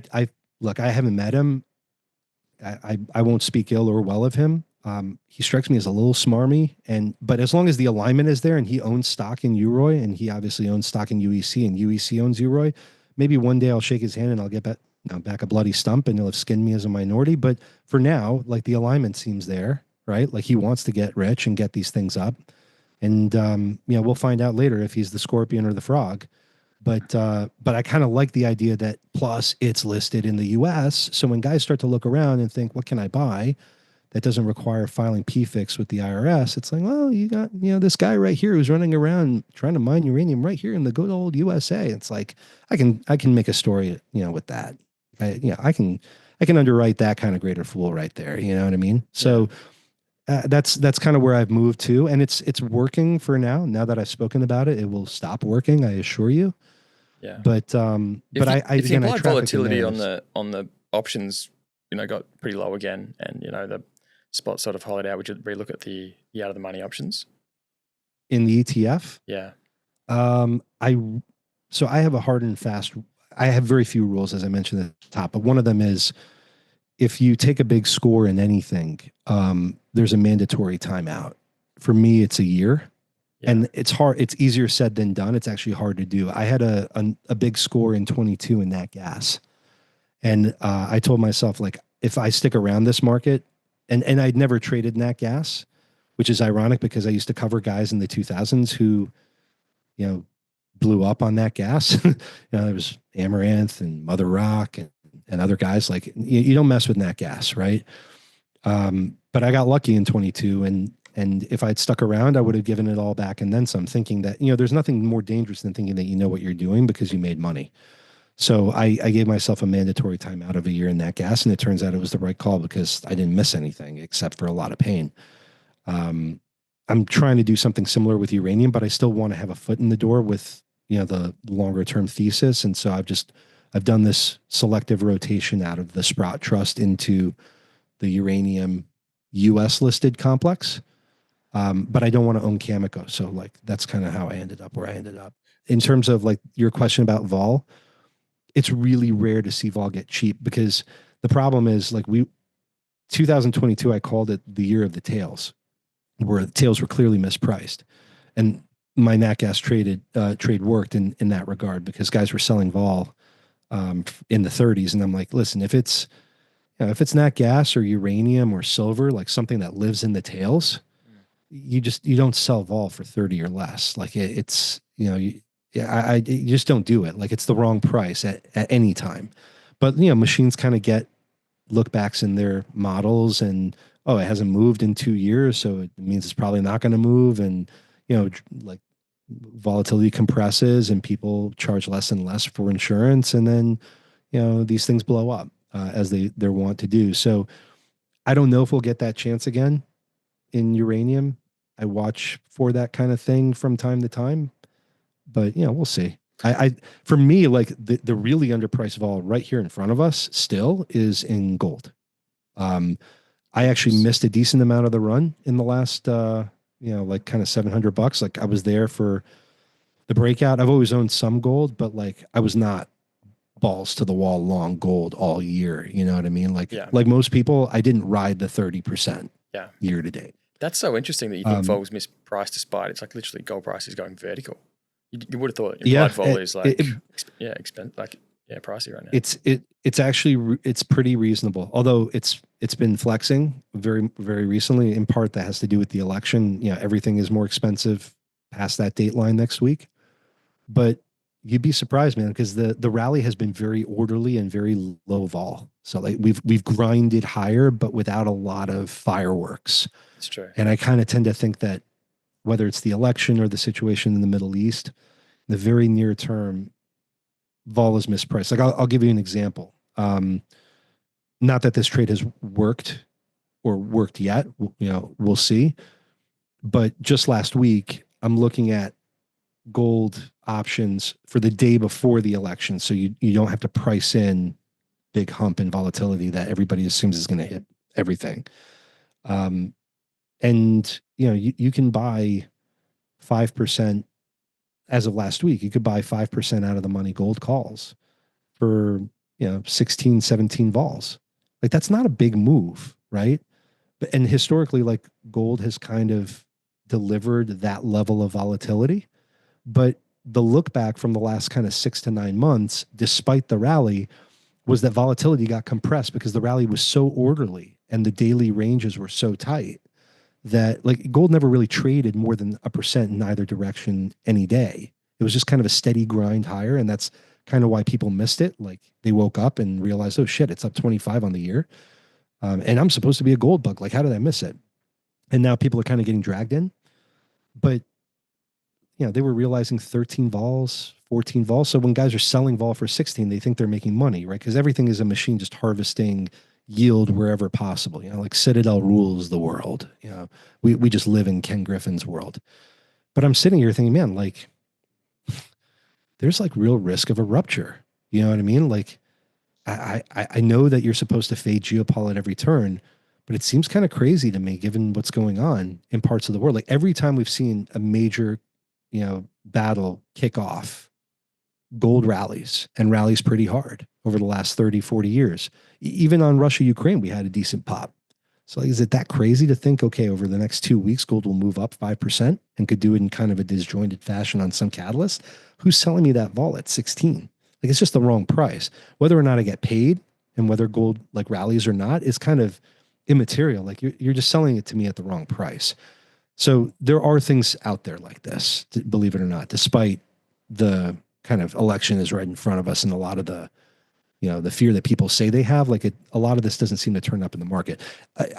haven't met him. I won't speak ill or well of him. He strikes me as a little smarmy, but as long as the alignment is there and he owns stock in Uroi, and he obviously owns stock in UEC, and UEC owns Uroi, maybe one day I'll shake his hand and I'll get back a bloody stump, and he'll have skinned me as a minority. But for now, like, the alignment seems there, right? Like, he wants to get rich and get these things up. And, we'll find out later if he's the scorpion or the frog. But I kind of like the idea that, plus it's listed in the US. So when guys start to look around and think, what can I buy that doesn't require filing PFIX with the IRS? It's like, well, you got, this guy right here who's running around trying to mine uranium right here in the good old USA. It's like, I can make a story, with that. I can underwrite that kind of greater fool right there. You know what I mean? So that's kind of where I've moved to, and it's working for now. Now that I've spoken about it, it will stop working, I assure you. Yeah. But if the implied volatility on the options, got pretty low again, and the spot sort of hollowed out, would you relook at the out of the money options in the ETF? Yeah. I have a hard and fast. I have very few rules, as I mentioned at the top, but one of them is if you take a big score in anything, there's a mandatory timeout. For me, it's a year. Yeah. And it's hard. It's easier said than done. It's actually hard to do. I had a big score in 22 in nat gas. And I told myself, like, if I stick around this market, and I'd never traded nat gas, which is ironic because I used to cover guys in the 2000s who, blew up on nat gas. There was Amaranth and Mother Rock and other guys. Like, you don't mess with nat gas, right? But I got lucky in 22, and if I'd stuck around, I would have given it all back and then some, thinking that, there's nothing more dangerous than thinking that you know what you're doing because you made money. So I gave myself a mandatory timeout of a year in that gas, and it turns out it was the right call because I didn't miss anything except for a lot of pain. I'm trying to do something similar with uranium, but I still want to have a foot in the door with, the longer term thesis. And so I've done this selective rotation out of the Sprott Trust into the uranium US listed complex. But I don't want to own Cameco. So like, that's kind of how I ended up where I ended up. In terms of like your question about vol, it's really rare to see vol get cheap because the problem is, like, 2022, I called it the year of the tails, where the tails were clearly mispriced. And my nat gas trade worked in that regard because guys were selling vol in the 30s. And I'm like, listen, if it's nat gas or uranium or silver, like something that lives in the tails, you don't sell vol for 30 or less. Like it's, you just don't do it. Like, it's the wrong price at any time. But, machines kind of get look backs in their models and, oh, it hasn't moved in 2 years, so it means it's probably not going to move. And, like, volatility compresses and people charge less and less for insurance. And then, these things blow up as they're wont to do. So I don't know if we'll get that chance again in uranium. I watch for that kind of thing from time to time, but we'll see. For me, like, the really underpriced vol right here in front of us still is in gold. I actually missed a decent amount of the run in the last, like kind of $700. Like, I was there for the breakout. I've always owned some gold, but like, I was not balls to the wall long gold all year. You know what I mean? Like, like most people, I didn't ride the 30% year to date. That's so interesting that you think vol was mispriced despite it's like literally gold price is going vertical. You would have thought implied vol is like, pricey right now. It's actually, it's pretty reasonable. Although it's been flexing very, very recently. In part, that has to do with the election. Everything is more expensive past that date line next week. But you'd be surprised, man, because the rally has been very orderly and very low vol. So like we've grinded higher, but without a lot of fireworks. It's true. And I kind of tend to think that whether it's the election or the situation in the Middle East, in the very near term, vol is mispriced. Like, I'll give you an example. Not that this trade has worked or worked yet. We'll see. But just last week, I'm looking at gold options for the day before the election. So you don't have to price in big hump in volatility that everybody assumes is going to hit everything. And you can buy 5% as of last week. You could buy 5% out of the money gold calls for 16, 17 vols. Like, that's not a big move, right? And historically, like, gold has kind of delivered that level of volatility. But the look back from the last kind of 6 to 9 months, despite the rally, was that volatility got compressed because the rally was so orderly and the daily ranges were so tight that, like, gold never really traded more than 1% in either direction any day. It was just kind of a steady grind higher. And that's kind of why people missed it. Like, they woke up and realized, oh shit, it's up 25 on the year. And I'm supposed to be a gold bug. Like, how did I miss it? And now people are kind of getting dragged in. But they were realizing 13 vols, 14 vols. So when guys are selling vol for 16, they think they're making money, right? Because everything is a machine just harvesting yield wherever possible. Like Citadel rules the world. We just live in Ken Griffin's world. But I'm sitting here thinking, man, like, there's like real risk of a rupture. You know what I mean? Like, I know that you're supposed to fade geopol at every turn, but it seems kind of crazy to me given what's going on in parts of the world. Like, every time we've seen a major battle kick off, gold rallies and rallies pretty hard. over the last 30, 40 years. Even on Russia, Ukraine, we had a decent pop. So like, is it that crazy to think, okay, over the next 2 weeks, gold will move up 5% and could do it in kind of a disjointed fashion on some catalyst? Who's selling me that vol at 16? Like, it's just the wrong price. Whether or not I get paid and whether gold like rallies or not is kind of immaterial. Like you're just selling it to me at the wrong price. So there are things out there like this, believe it or not, despite the kind of election is right in front of us and a lot of the, the fear that people say they have, like a lot of this doesn't seem to turn up in the market.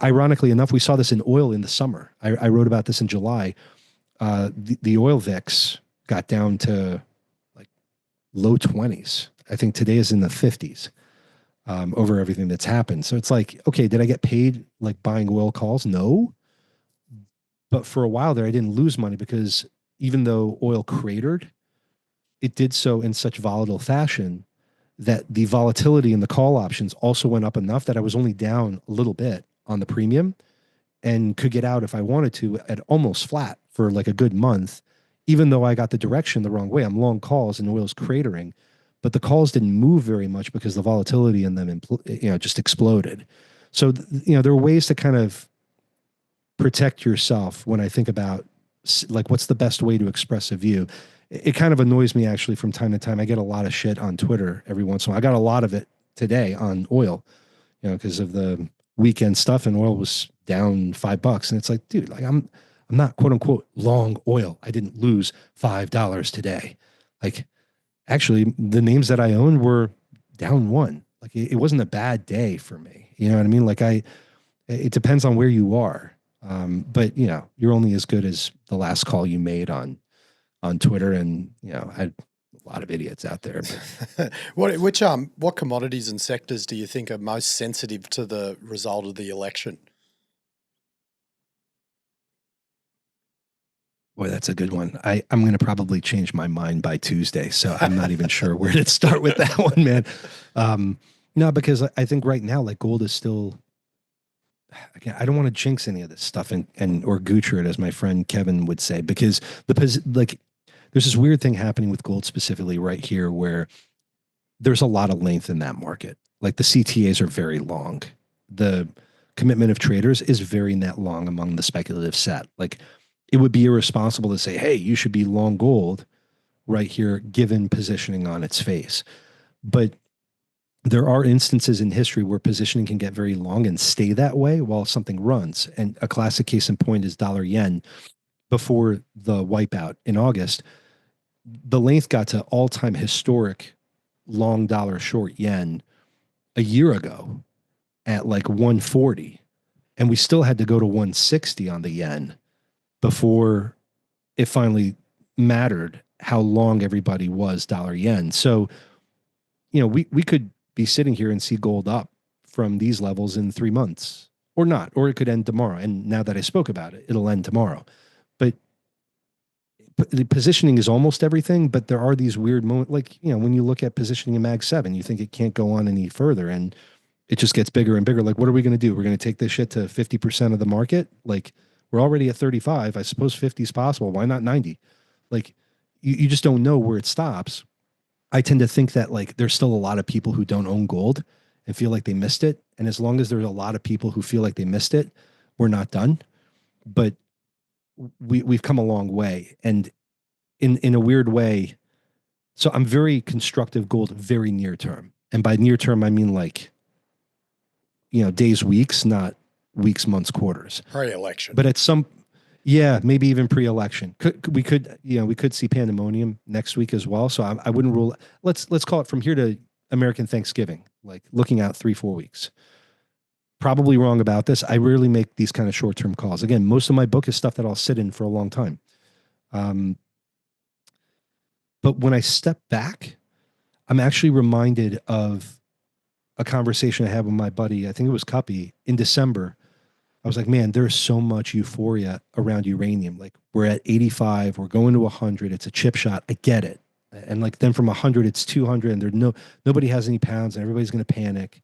Ironically enough, we saw this in oil in the summer. I wrote about this in July. The oil VIX got down to like low 20s. I think today is in the 50s over everything that's happened. So it's like, okay, did I get paid like buying oil calls? No. But for a while there, I didn't lose money because even though oil cratered, it did so in such volatile fashion that the volatility in the call options also went up enough that I was only down a little bit on the premium and could get out if I wanted to at almost flat for like a good month, even though I got the direction the wrong way. I'm long calls and oil's cratering, but the calls didn't move very much because the volatility in them, just exploded. So, there are ways to kind of protect yourself when I think about like, what's the best way to express a view? It kind of annoys me actually from time to time. I get a lot of shit on Twitter every once in a while. I got a lot of it today on oil, because of the weekend stuff and oil was down $5. And it's like, dude, like I'm not quote unquote long oil. I didn't lose $5 today. Like actually the names that I owned were down one. Like it wasn't a bad day for me. You know what I mean? Like it depends on where you are. But you're only as good as the last call you made on Twitter, and I had a lot of idiots out there. But. What commodities and sectors do you think are most sensitive to the result of the election? Boy, that's a good one. I'm going to probably change my mind by Tuesday, so I'm not even sure where to start with that one, man. No, because I think right now, like gold is still. Again, I don't want to jinx any of this stuff and or goocher it, as my friend Kevin would say, because there's this weird thing happening with gold specifically right here where there's a lot of length in that market. Like the CTAs are very long. The commitment of traders is very net long among the speculative set. Like it would be irresponsible to say, hey, you should be long gold right here, given positioning on its face. But there are instances in history where positioning can get very long and stay that way while something runs. And a classic case in point is dollar yen. Before the wipeout in August, the length got to all-time historic long dollar short yen a year ago at like 140. And we still had to go to 160 on the yen before it finally mattered how long everybody was dollar yen. So, we could be sitting here and see gold up from these levels in 3 months or not, or it could end tomorrow. And now that I spoke about it, it'll end tomorrow. But the positioning is almost everything, but there are these weird moments, like, when you look at positioning in Mag 7, you think it can't go on any further and it just gets bigger and bigger. Like, what are we going to do? We're going to take this shit to 50% of the market. Like we're already at 35. I suppose 50 is possible. Why not 90? Like you just don't know where it stops. I tend to think that like there's still a lot of people who don't own gold and feel like they missed it. And as long as there's a lot of people who feel like they missed it, we're not done. But we've come a long way. And in a weird way, so I'm very constructive gold, very near term. And by near term, I mean like, days, weeks, not weeks, months, quarters. Pre-election. But at some, maybe even pre-election. We could see pandemonium next week as well. So I wouldn't rule. Let's call it from here to American Thanksgiving, like looking out 3-4 weeks. Probably wrong about this. I rarely make these kind of short-term calls. Again, most of my book is stuff that I'll sit in for a long time. But when I step back, I'm actually reminded of a conversation I had with my buddy, I think it was Cuppy, in December. I was like, man, there's so much euphoria around uranium. Like we're at 85, we're going to 100. It's a chip shot. I get it. And like then from 100, it's 200 and nobody has any pounds and everybody's going to panic.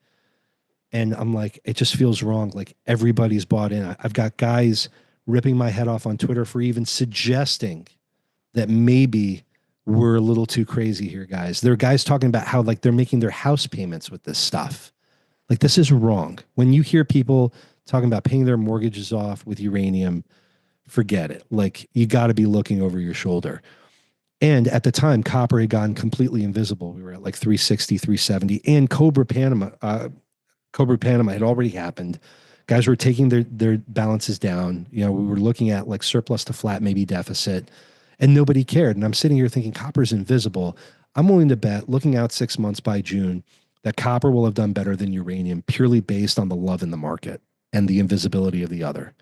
And I'm like, it just feels wrong. Like everybody's bought in. I've got guys ripping my head off on Twitter for even suggesting that maybe we're a little too crazy here, guys. There are guys talking about how like they're making their house payments with this stuff. Like this is wrong. When you hear people talking about paying their mortgages off with uranium, forget it. Like you got to be looking over your shoulder. And at the time, copper had gone completely invisible. We were at like 360, 370, and Cobra Panama had already happened. Guys were taking their balances down. You know, we were looking at like surplus to flat, maybe deficit, and nobody cared. And I'm sitting here thinking copper's invisible. I'm willing to bet, looking out 6 months by June, that copper will have done better than uranium purely based on the love in the market and the invisibility of the other.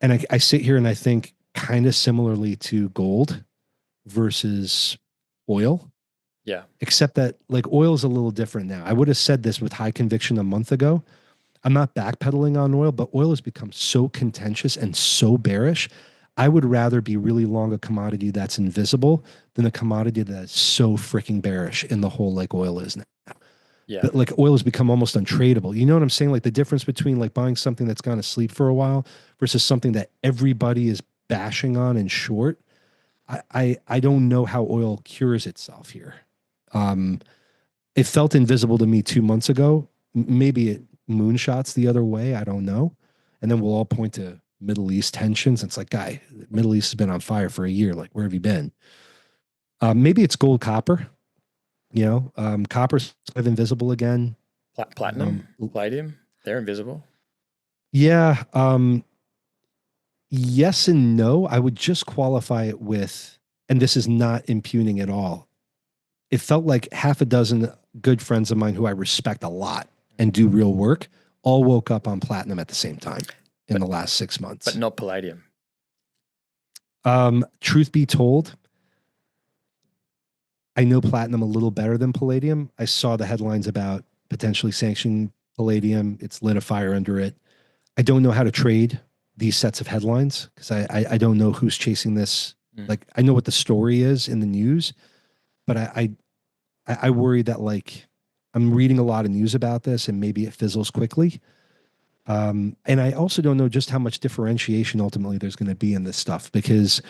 And I sit here and I think kind of similarly to gold versus oil. Yeah. Except that like oil is a little different now. I would have said this with high conviction a month ago. I'm not backpedaling on oil, but oil has become so contentious and so bearish. I would rather be really long a commodity that's invisible than a commodity that's so freaking bearish in the whole like oil is now. Yeah. But like oil has become almost untradeable. You know what I'm saying? Like the difference between like buying something that's gone to sleep for a while versus something that everybody is bashing on and short. I don't know how oil cures itself here. It felt invisible to me 2 months ago. Maybe it moonshots the other way. I don't know. And then we'll all point to Middle East tensions. It's like, guy, Middle East has been on fire for a year. Like, where have you been? Maybe it's gold, copper. You know, copper's kind of invisible again. Platinum, palladium, they're invisible. Yeah. Yes and no. I would just qualify it with, and this is not impugning at all. It felt like half a dozen good friends of mine who I respect a lot and do real work all woke up on platinum at the same time in the last 6 months. But not palladium. Truth be told, I know platinum a little better than palladium. I saw the headlines about potentially sanctioning palladium. It's lit a fire under it. I don't know how to trade these sets of headlines because I don't know who's chasing this. Like I know what the story is in the news, but I worry that like I'm reading a lot of news about this and maybe it fizzles quickly. And I also don't know just how much differentiation ultimately there's going to be in this stuff because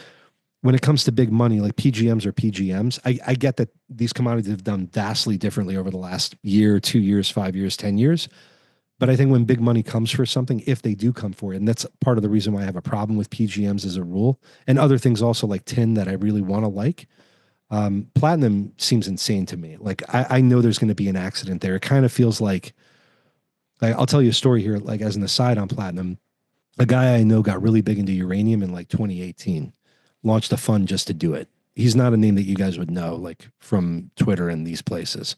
when it comes to big money, like PGMs or PGMs, I get that these commodities have done vastly differently over the last year, 2 years, 5 years, 10 years. But I think when big money comes for something, if they do come for it, and that's part of the reason why I have a problem with PGMs as a rule, and other things also like tin that I really want to like, platinum seems insane to me. Like I know there's going to be an accident there. It kind of feels like I'll tell you a story here, like as an aside on platinum, a guy I know got really big into uranium in like 2018. Launched a fund just to do it. He's not a name that you guys would know, like from Twitter and these places.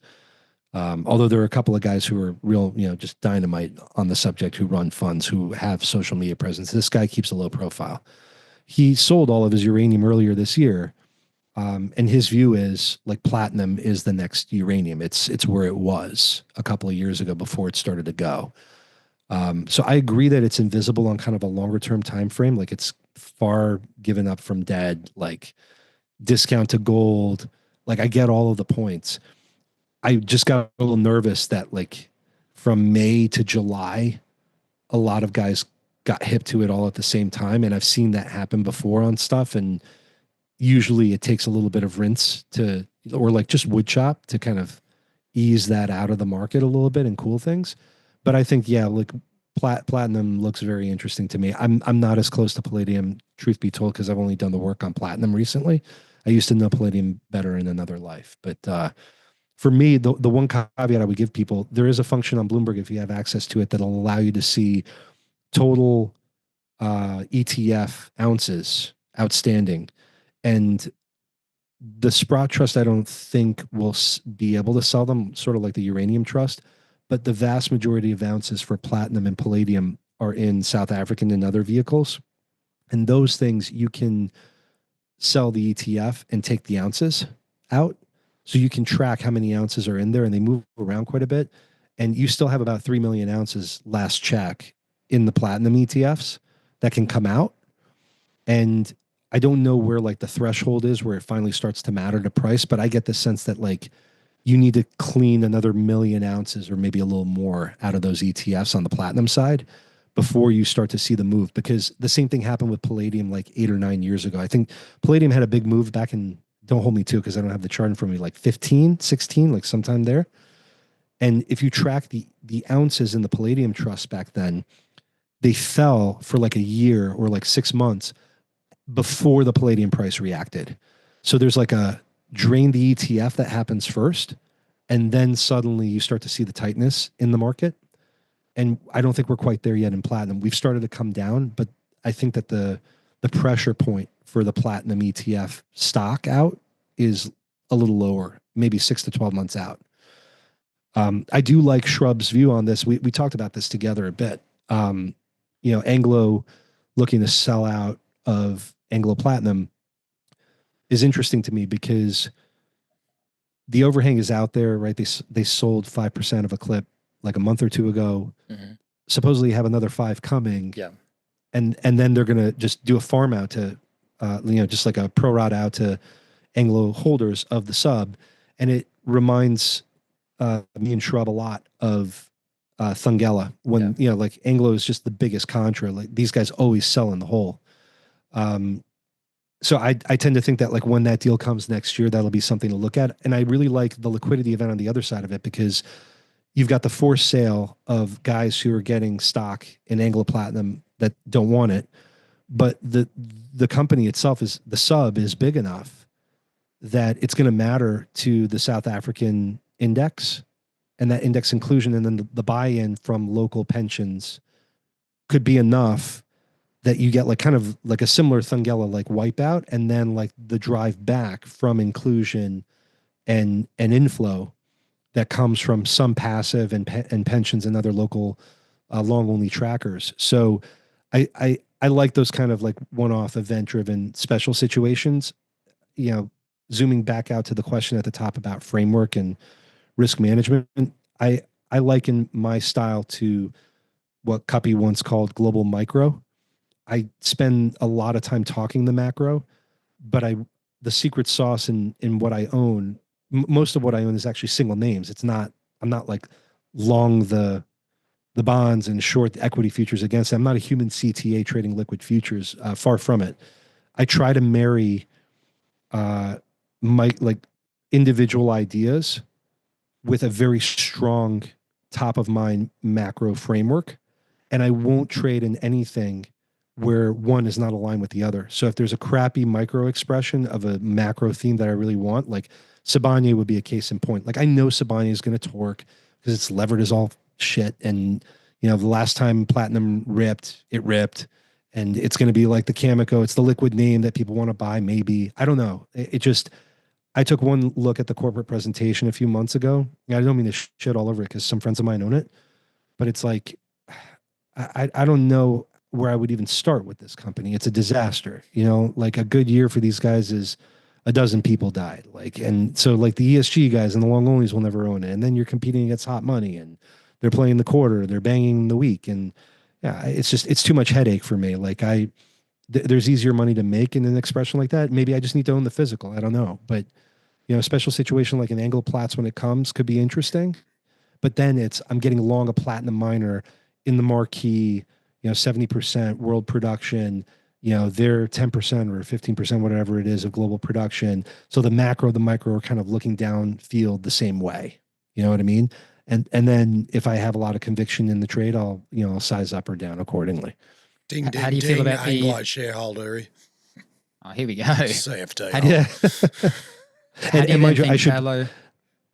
Although there are a couple of guys who are real, you know, just dynamite on the subject who run funds, who have social media presence. This guy keeps a low profile. He sold all of his uranium earlier this year. And his view is like platinum is the next uranium. It's where it was a couple of years ago before it started to go. So I agree that it's invisible on kind of a longer term time frame. Like it's far given up from dead, like discount to gold. Like I get all of the points. I just got a little nervous that like from May to July, a lot of guys got hip to it all at the same time. And I've seen that happen before on stuff. And usually it takes a little bit of rinse to, or like just wood chop to kind of ease that out of the market a little bit and cool things. But I think, yeah, like platinum looks very interesting to me. I'm not as close to palladium, truth be told, because I've only done the work on platinum recently. I used to know palladium better in another life. But for me, the one caveat I would give people, there is a function on Bloomberg, if you have access to it, that'll allow you to see total ETF ounces outstanding. And the Sprott Trust, I don't think will be able to sell them, sort of like the Uranium Trust. But the vast majority of ounces for platinum and palladium are in South African and other vehicles. And those things, you can sell the ETF and take the ounces out. So you can track how many ounces are in there, and they move around quite a bit. And you still have about 3 million ounces last check in the platinum ETFs that can come out. And I don't know where like the threshold is where it finally starts to matter to price, but I get the sense that like you need to clean another 1 million ounces or maybe a little more out of those ETFs on the platinum side before you start to see the move. Because the same thing happened with palladium like 8 or 9 years ago. I think palladium had a big move back in don't hold me to it because I don't have the chart in front of me, like 15, 16, like sometime there. And if you track the ounces in the palladium trust back then, they fell for like a year or like 6 months before the palladium price reacted. So there's like a drain the ETF that happens first, and then suddenly you start to see the tightness in the market. And I don't think we're quite there yet in platinum. We've started to come down, but I think that the pressure point for the platinum ETF stock out is a little lower, maybe 6 to 12 months out. I do like Shrub's view on this. We talked about this together a bit. Anglo looking to sell out of Anglo Platinum is interesting to me because the overhang is out there, right? They sold 5% of a clip like a month or two ago. Mm-hmm. Supposedly have another 5 coming. Yeah. And then they're going to just do a farm out to, just like a pro rata out to Anglo holders of the sub. And it reminds me and Shrub a lot of Thungela when, like Anglo is just the biggest contra. Like these guys always sell in the hole. So I tend to think that like when that deal comes next year, that'll be something to look at. And I really like the liquidity event on the other side of it because you've got the forced sale of guys who are getting stock in Anglo Platinum that don't want it. But the company itself the sub is big enough that it's going to matter to the South African index and that index inclusion. And then the buy-in from local pensions could be enough that you get like kind of like a similar Thungela like wipeout, and then like the drive back from inclusion and inflow that comes from some passive and pensions and other local long only trackers. So I like those kind of like one-off event driven special situations. Zooming back out to the question at the top about framework and risk management, I liken my style to what Cuppy once called global micro. I spend a lot of time talking the macro, but the secret sauce in what I own, most of what I own is actually single names. I'm not like long the bonds and short the equity futures against it. I'm not a human CTA trading liquid futures, far from it. I try to marry my like individual ideas with a very strong top of mind macro framework. And I won't trade in anything where one is not aligned with the other. So if there's a crappy micro expression of a macro theme that I really want, like Sibanye would be a case in point. Like I know Sibanye is going to torque because it's levered as all shit. And, the last time platinum ripped, it ripped. And it's going to be like the Cameco. It's the liquid name that people want to buy, maybe. I don't know. I took one look at the corporate presentation a few months ago. I don't mean to shit all over it because some friends of mine own it. But it's like, I don't know where I would even start with this company. It's a disaster. Like a good year for these guys is a dozen people died. And so like the ESG guys and the long onlys will never own it. And then you're competing against hot money and they're playing the quarter, they're banging the week. And yeah, it's too much headache for me. Like there's easier money to make in an expression like that. Maybe I just need to own the physical. I don't know. But a special situation like an Anglo Platts when it comes could be interesting. But then I'm getting long a platinum miner in the marquee, 70% world production, they're 10% or 15%, whatever it is of global production. So the macro, the micro are kind of looking downfield the same way. You know what I mean? And then if I have a lot of conviction in the trade, I'll size up or down accordingly. Ding, ding, how do you ding, feel about Anglo shareholder? Oh, here we go. CFD. How do you think, Paulo?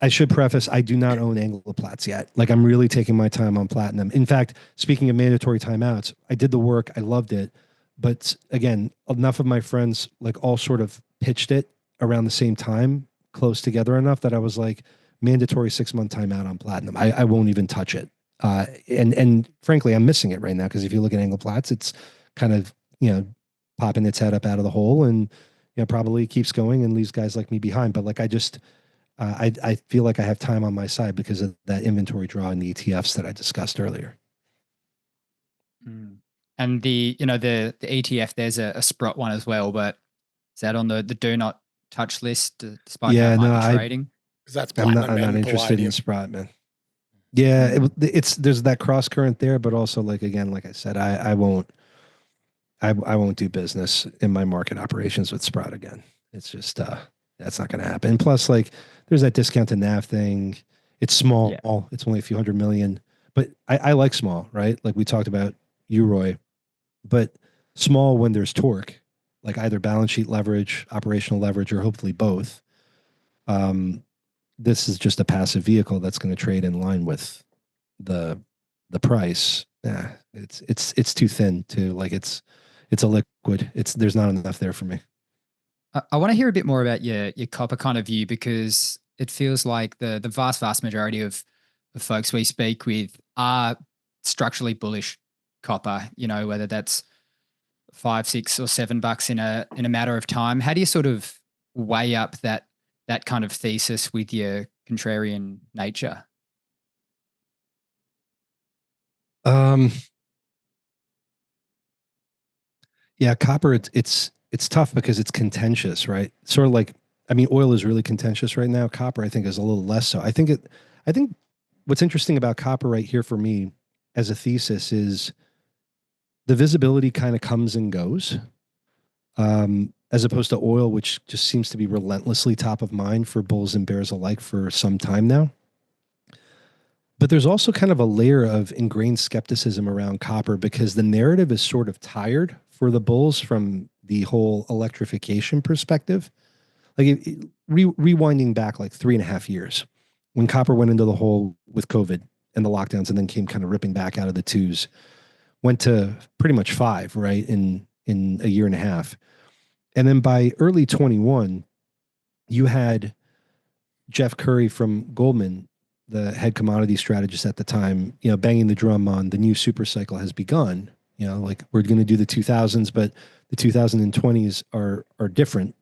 I should preface, I do not own Anglo Platts yet. Like I'm really taking my time on platinum. In fact, speaking of mandatory timeouts, I did the work. I loved it. But again, enough of my friends like all sort of pitched it around the same time, close together enough that I was like, mandatory 6-month timeout on platinum. I won't even touch it. And frankly, I'm missing it right now because if you look at Anglo Platts, it's kind of, popping its head up out of the hole and, probably keeps going and leaves guys like me behind. But like I feel like I have time on my side because of that inventory draw in the ETFs that I discussed earlier. And the ETF, there's a Sprott one as well, but is that on the do not touch list despite how it might be trading? That's I'm not interested in Sprott, man. Yeah, there's that cross current there, but also like I said, I won't do business in my market operations with Sprott again. It's just That's not going to happen. And plus, like, there's that discount to NAV thing. It's small. Yeah. It's only a few $100 million. But I like small, right? Like we talked about Roy. But small when there's torque, like either balance sheet leverage, operational leverage, or hopefully both. This is just a passive vehicle that's going to trade in line with the price. Yeah, it's too thin to like it's a liquid. There's not enough there for me. I want to hear a bit more about your copper kind of view, because it feels like the vast majority of folks we speak with are structurally bullish copper, you know, whether that's $5, $6 or $7 in a matter of time. How do you sort of weigh up that kind of thesis with your contrarian nature? Yeah, copper, it's tough because it's contentious, right? Sort of like, I mean, oil is really contentious right now. Copper, I think, is a little less so. I think what's interesting about copper right here for me as a thesis is the visibility kind of comes and goes, as opposed to oil, which just seems to be relentlessly top of mind for bulls and bears alike for some time now. But there's also kind of a layer of ingrained skepticism around copper because the narrative is sort of tired for the bulls from the whole electrification perspective. Like rewinding back like 3.5 years when copper went into the hole with COVID and the lockdowns and then came kind of ripping back out of the twos, went to pretty much 5, right, in a year and a half. And then by early 21, you had Jeff Curry from Goldman, the head commodity strategist at the time, you know, banging the drum on the new super cycle has begun. You know, like we're going to do the 2000s, but the 2020s are different.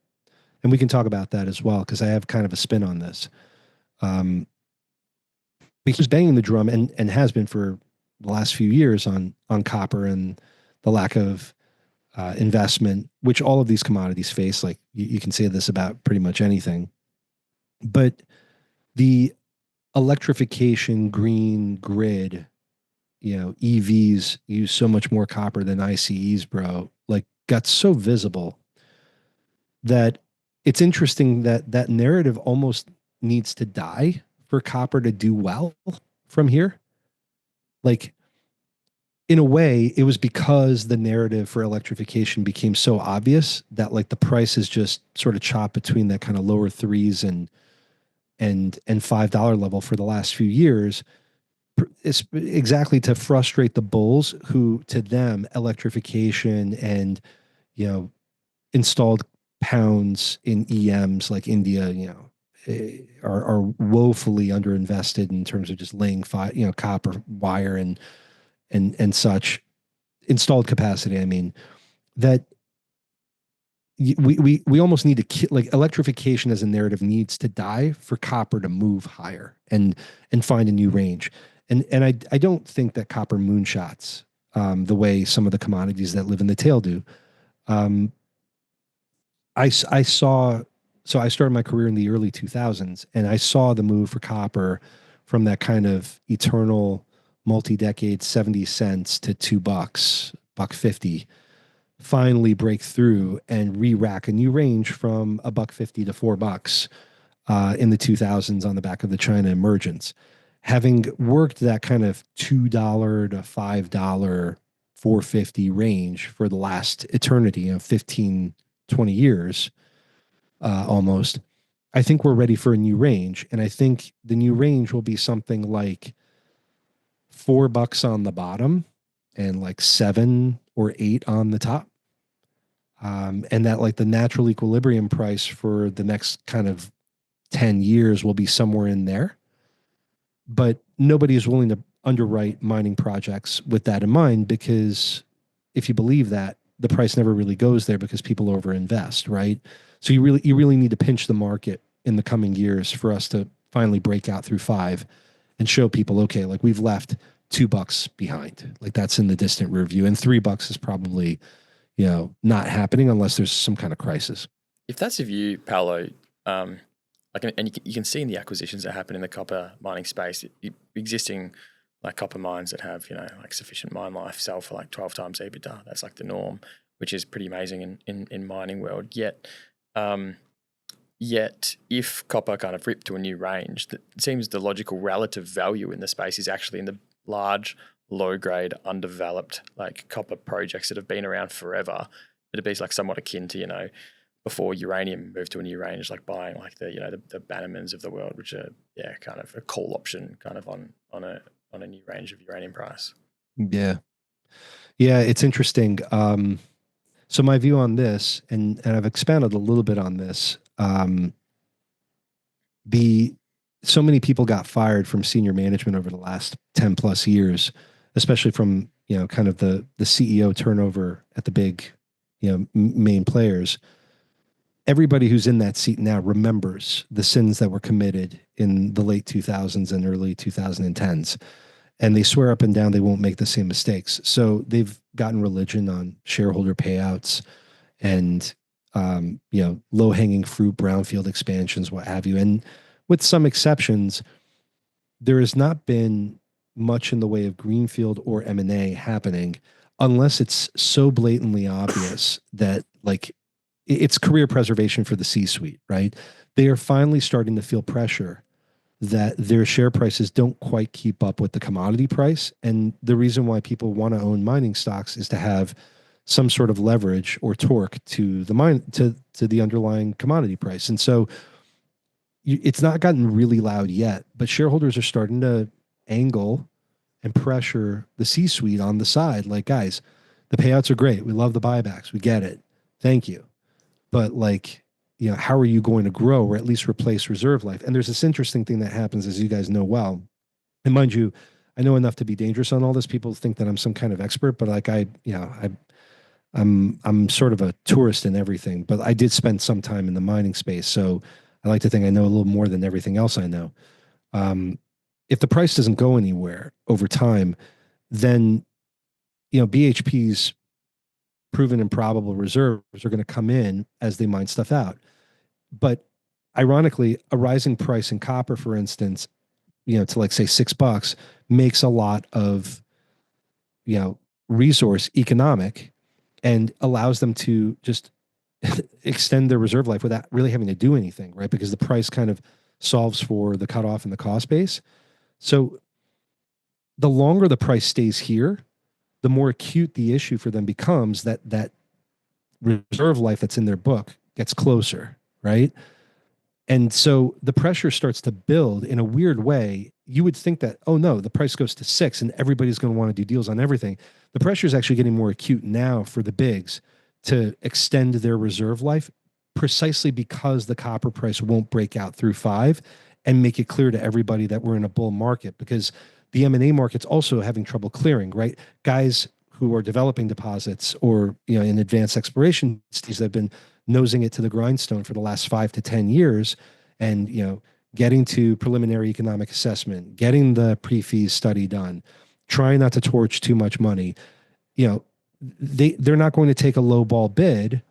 And we can talk about that as well, because I have kind of a spin on this. He was banging the drum and has been for the last few years on copper and the lack of investment, which all of these commodities face. Like you can say this about pretty much anything. But the electrification, green grid, you know, EVs use so much more copper than ICEs, bro, like got so visible that it's interesting that narrative almost needs to die for copper to do well from here. Like, in a way, it was because the narrative for electrification became so obvious that like the price is just sort of chopped between that kind of lower 3s and $5 level for the last few years. It's exactly to frustrate the bulls who, to them, electrification and, you know, installed pounds in EMs like India, you know, are woefully underinvested in terms of just laying copper wire and such installed capacity. I mean, that we almost need to like electrification as a narrative needs to die for copper to move higher and find a new range. And I don't think that copper moonshots the way some of the commodities that live in the tail do. I started my career in the early 2000s, and I saw the move for copper from that kind of eternal multi-decade 70 cents to $2, $1.50, finally break through and re-rack a new range from $1.50 to $4 in the 2000s on the back of the China emergence. Having worked that kind of $2 to $5, $4.50 range for the last eternity, you know, 15, 20 years almost, I think we're ready for a new range. And I think the new range will be something like $4 on the bottom and like 7 or 8 on the top. And that like the natural equilibrium price for the next kind of 10 years will be somewhere in there. But nobody is willing to underwrite mining projects with that in mind, because if you believe that, the price never really goes there because people overinvest, right? So you really need to pinch the market in the coming years for us to finally break out through 5 and show people, okay, like we've left $2 behind. Like that's in the distant rear view, and $3 is probably, you know, not happening unless there's some kind of crisis. If that's your view, Paulo, and you can see in the acquisitions that happen in the copper mining space, existing like copper mines that have, you know, like sufficient mine life sell for like 12 times EBITDA. That's like the norm, which is pretty amazing in mining world. Yet, Yet, if copper kind of ripped to a new range, it seems the logical relative value in the space is actually in the large, low-grade, undeveloped like copper projects that have been around forever. It'd be like somewhat akin to, before uranium moved to a new range, like buying like the Bannermans of the world, which are kind of a call option kind of on a new range of uranium price. Yeah. Yeah, it's interesting. So my view on this, and I've expanded a little bit on this, so many people got fired from senior management over the last 10 plus years, especially from, kind of the CEO turnover at the big, main players. Everybody who's in that seat now remembers the sins that were committed in the late 2000s and early 2010s. And they swear up and down they won't make the same mistakes. So they've gotten religion on shareholder payouts and, low-hanging fruit, brownfield expansions, what have you. And with some exceptions, there has not been much in the way of greenfield or M&A happening unless it's so blatantly obvious that, like, it's career preservation for the C-suite, right? They are finally starting to feel pressure that their share prices don't quite keep up with the commodity price. And the reason why people want to own mining stocks is to have some sort of leverage or torque to the underlying commodity price. And so it's not gotten really loud yet, but shareholders are starting to angle and pressure the C-suite on the side. Like, guys, the payouts are great. We love the buybacks. We get it. Thank you. But how are you going to grow or at least replace reserve life? And there's this interesting thing that happens, as you guys know well. And mind you, I know enough to be dangerous on all this. People think that I'm some kind of expert, but I'm sort of a tourist in everything. But I did spend some time in the mining space, so I like to think I know a little more than everything else I know. If the price doesn't go anywhere over time, then BHP's proven and probable reserves are going to come in as they mine stuff out. But ironically, a rising price in copper, for instance, to like say $6 makes a lot of, resource economic and allows them to just extend their reserve life without really having to do anything, right? Because the price kind of solves for the cutoff and the cost base. So the longer the price stays here, the more acute the issue for them becomes that reserve life that's in their book gets closer, right? And so the pressure starts to build in a weird way. You would think that, oh no, the price goes to $6 and everybody's going to want to do deals on everything. The pressure is actually getting more acute now for the bigs to extend their reserve life precisely because the copper price won't break out through 5 and make it clear to everybody that we're in a bull market, because the M&A market's also having trouble clearing, right? Guys who are developing deposits or, in advanced exploration stage that have been nosing it to the grindstone for the last 5 to 10 years and, getting to preliminary economic assessment, getting the pre-fees study done, trying not to torch too much money, they're not going to take a low ball bid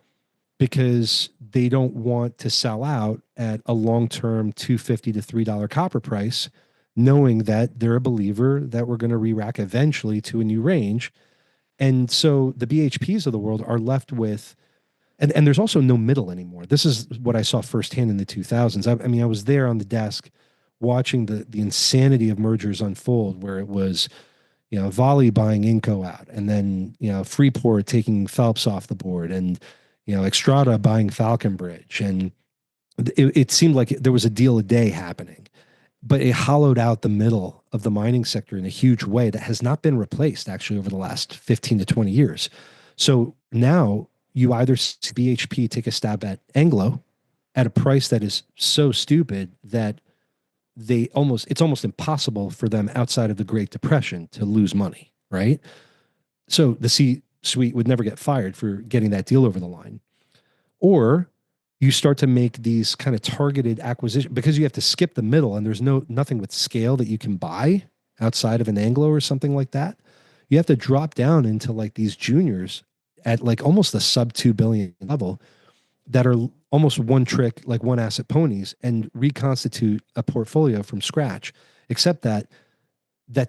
because they don't want to sell out at a long-term $2.50 to $3 copper price, knowing that they're a believer that we're going to re-rack eventually to a new range. And so the BHPs of the world are left with, and there's also no middle anymore. This is what I saw firsthand in the 2000s. I was there on the desk watching the insanity of mergers unfold, where it was, Vale buying Inco out, and then, Freeport taking Phelps off the board, and, Xstrata buying Falconbridge. And it seemed like there was a deal a day happening, but it hollowed out the middle of the mining sector in a huge way that has not been replaced actually over the last 15 to 20 years. So now you either see BHP take a stab at Anglo at a price that is so stupid that it's almost impossible for them outside of the Great Depression to lose money, right? So the C-suite would never get fired for getting that deal over the line. Or you start to make these kind of targeted acquisitions because you have to skip the middle and there's nothing with scale that you can buy outside of an Anglo or something like that. You have to drop down into like these juniors at like almost the sub 2 billion level that are almost one trick, like one asset ponies, and reconstitute a portfolio from scratch. Except that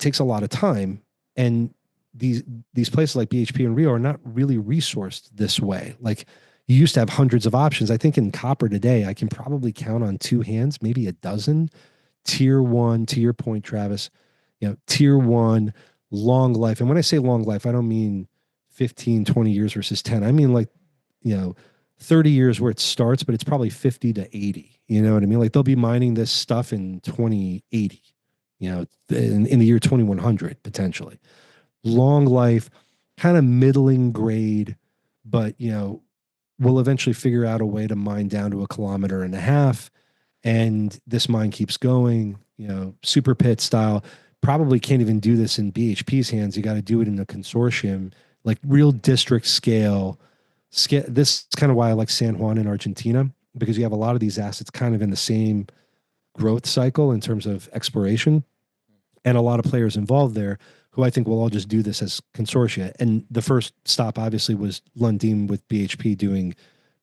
takes a lot of time. And these places like BHP and Rio are not really resourced this way. Like, you used to have hundreds of options. I think in copper today, I can probably count on two hands, maybe a dozen tier one, to your point, Travis, tier one long life. And when I say long life, I don't mean 15, 20 years versus 10. I mean 30 years where it starts, but it's probably 50 to 80. You know what I mean? Like they'll be mining this stuff in 2080, in the year 2100, potentially. Long life, kind of middling grade, but, we'll eventually figure out a way to mine down to 1.5 kilometers. And this mine keeps going, super pit style. Probably can't even do this in BHP's hands. You got to do it in a consortium, like real district scale. This is kind of why I like San Juan in Argentina, because you have a lot of these assets kind of in the same growth cycle in terms of exploration, and a lot of players involved there who I think will all just do this as consortia. And the first stop obviously was Lundin with BHP doing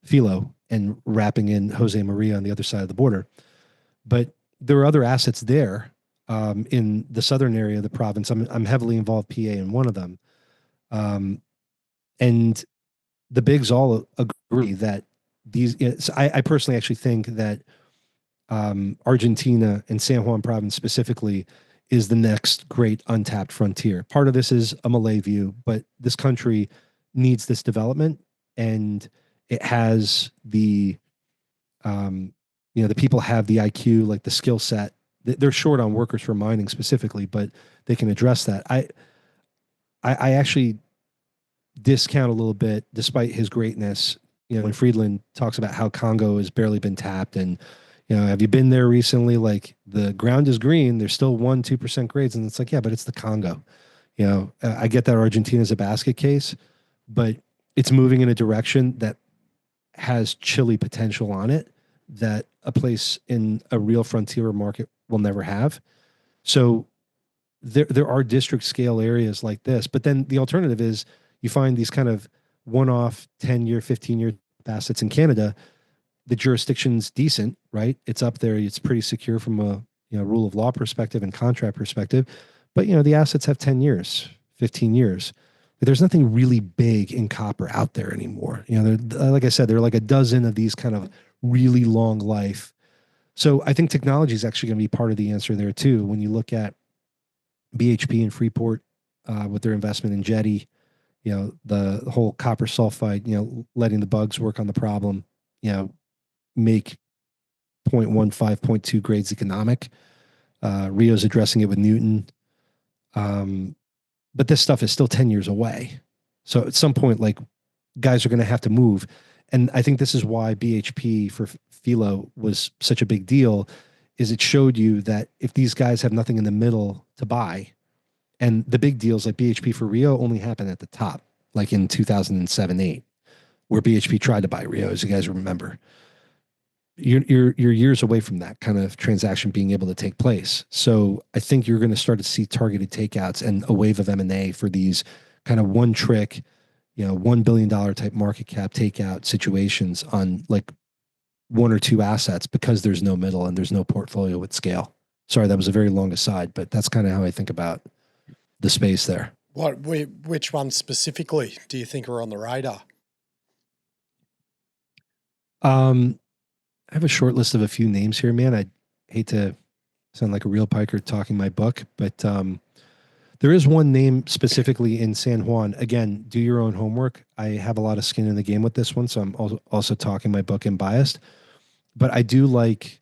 Filo and wrapping in Jose Maria on the other side of the border. But there are other assets there in the southern area of the province. I'm heavily involved PA in one of them. And the bigs all agree that I personally actually think that Argentina and San Juan province specifically is the next great untapped frontier. Part of this is a Malay view, but this country needs this development, and it has the people have the IQ, like the skill set. They're short on workers for mining specifically, but they can address that. I actually discount a little bit, despite his greatness. When Friedland talks about how Congo has barely been tapped, and have you been there recently? Like the ground is green. There's still 1-2% grades. And it's like, yeah, but it's the Congo. I get that Argentina is a basket case, but it's moving in a direction that has chilly potential on it that a place in a real frontier market will never have. So there are district scale areas like this, but then the alternative is you find these kind of one-off 10-year, 15-year assets in Canada. The jurisdiction's decent, right? It's up there. It's pretty secure from a rule of law perspective and contract perspective. But the assets have 10 years, 15 years. But there's nothing really big in copper out there anymore. Like I said, there are like a dozen of these kind of really long life. So I think technology is actually going to be part of the answer there too. When you look at BHP and Freeport with their investment in Jetty, the whole copper sulfide, letting the bugs work on the problem, make 0.15, 0.2 grades economic. Rio's addressing it with Newton. But this stuff is still 10 years away. So at some point, like, guys are going to have to move. And I think this is why BHP for Filo was such a big deal, is it showed you that if these guys have nothing in the middle to buy, and the big deals like BHP for Rio only happen at the top, like in 2007-8, where BHP tried to buy Rio, as you guys remember. You're years away from that kind of transaction being able to take place. So I think you're going to start to see targeted takeouts and a wave of M&A for these kind of one trick, $1 billion type market cap takeout situations on like one or two assets, because there's no middle and there's no portfolio with scale. Sorry, that was a very long aside, but that's kind of how I think about the space there. Which ones specifically do you think are on the radar? I have a short list of a few names here, man. I hate to sound like a real piker talking my book, but there is one name specifically in San Juan. Again, do your own homework. I have a lot of skin in the game with this one, so I'm also talking my book and biased. But I do like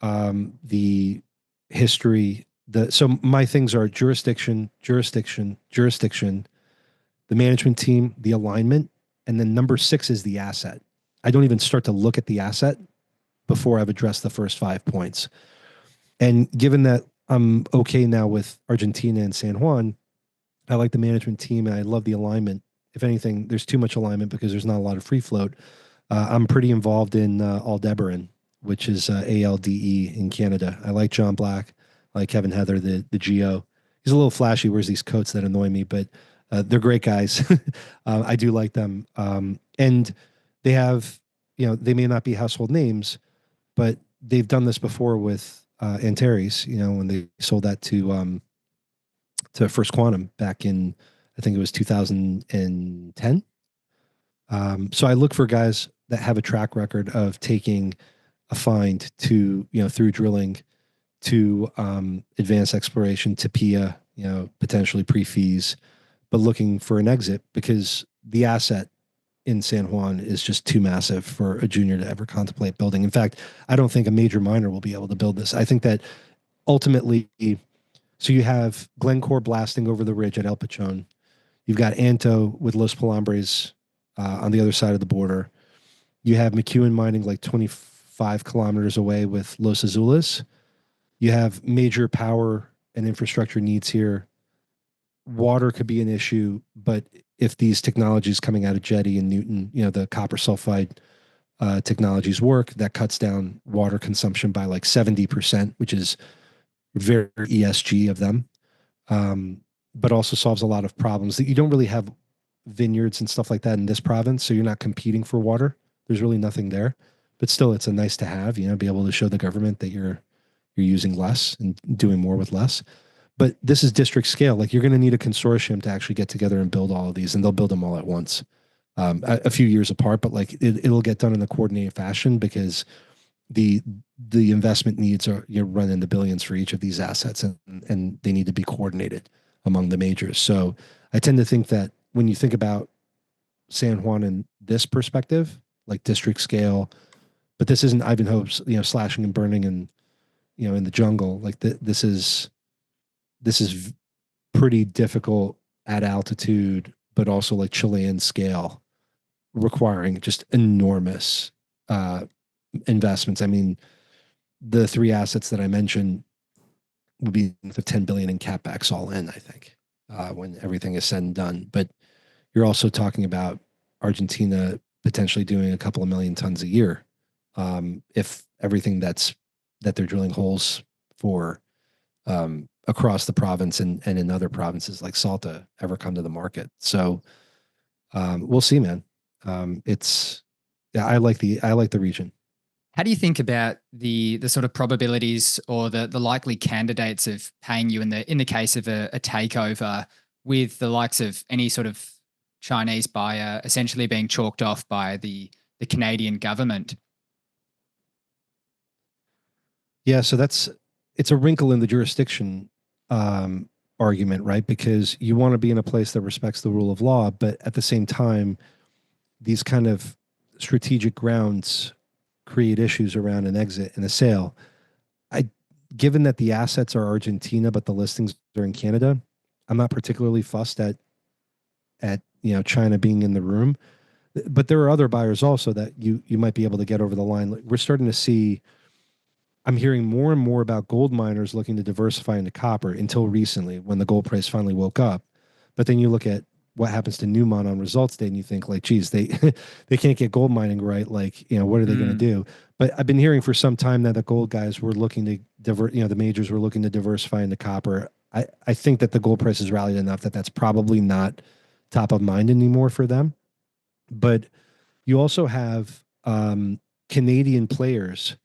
the history. So my things are jurisdiction, the management team, the alignment, and then number 6 is the asset. I don't even start to look at the asset before I've addressed the first 5 points. And given that I'm okay now with Argentina and San Juan, I like the management team and I love the alignment. If anything, there's too much alignment because there's not a lot of free float. I'm pretty involved in Aldebaran, which is ALDE in Canada. I like John Black. I like Kevin Heather, the GO. He's a little flashy, wears these coats that annoy me, but they're great guys. I do like them. And they have, they may not be household names, but they've done this before with Antares, when they sold that to First Quantum back in, I think it was 2010. So I look for guys that have a track record of taking a find to, through drilling to advanced exploration to PIA, potentially pre-fees, but looking for an exit because the asset in San Juan is just too massive for a junior to ever contemplate building. In fact, I don't think a major miner will be able to build this. I think that ultimately, so you have Glencore blasting over the ridge at El Pachon. You've got Anto with Los Pelambres on the other side of the border. You have McEwen mining like 25 kilometers away with Los Azules. You have major power and infrastructure needs here. Water could be an issue, but if these technologies coming out of Jetty and Newton, the copper sulfide technologies work, that cuts down water consumption by like 70%, which is very ESG of them, but also solves a lot of problems that you don't really have vineyards and stuff like that in this province. So you're not competing for water. There's really nothing there, but still it's a nice to have, be able to show the government that you're using less and doing more with less. But this is district scale. Like you're going to need a consortium to actually get together and build all of these, and they'll build them all at once, a few years apart. But like it'll get done in a coordinated fashion because the investment needs are run in the billions for each of these assets, and they need to be coordinated among the majors. So I tend to think that when you think about San Juan in this perspective, like district scale, but this isn't Ivanhoe's, slashing and burning and in the jungle. Like this is pretty difficult at altitude, but also like Chilean scale, requiring just enormous investments. I mean, the three assets that I mentioned would be the 10 billion in capex all in, I think, when everything is said and done. But you're also talking about Argentina potentially doing a couple of million tons a year, if everything that they're drilling holes for across the province and in other provinces like Salta ever come to the market. So we'll see, man. I like the region. How do you think about the sort of probabilities or the likely candidates of paying you in the case of a takeover, with the likes of any sort of Chinese buyer essentially being chalked off by the Canadian government? Yeah, so it's a wrinkle in the jurisdiction argument, right? Because you want to be in a place that respects the rule of law, but at the same time, these kind of strategic grounds create issues around an exit and a sale. Given that the assets are Argentina, but the listings are in Canada, I'm not particularly fussed at China being in the room. But there are other buyers also that you might be able to get over the line. We're starting to see. I'm hearing more and more about gold miners looking to diversify into copper until recently when the gold price finally woke up. But then you look at what happens to Newmont on results day and you think like, geez, they can't get gold mining right. Like, what are they going to do? But I've been hearing for some time that the gold guys were looking to the majors were looking to diversify into copper. I think that the gold price has rallied enough that that's probably not top of mind anymore for them. But you also have Canadian players,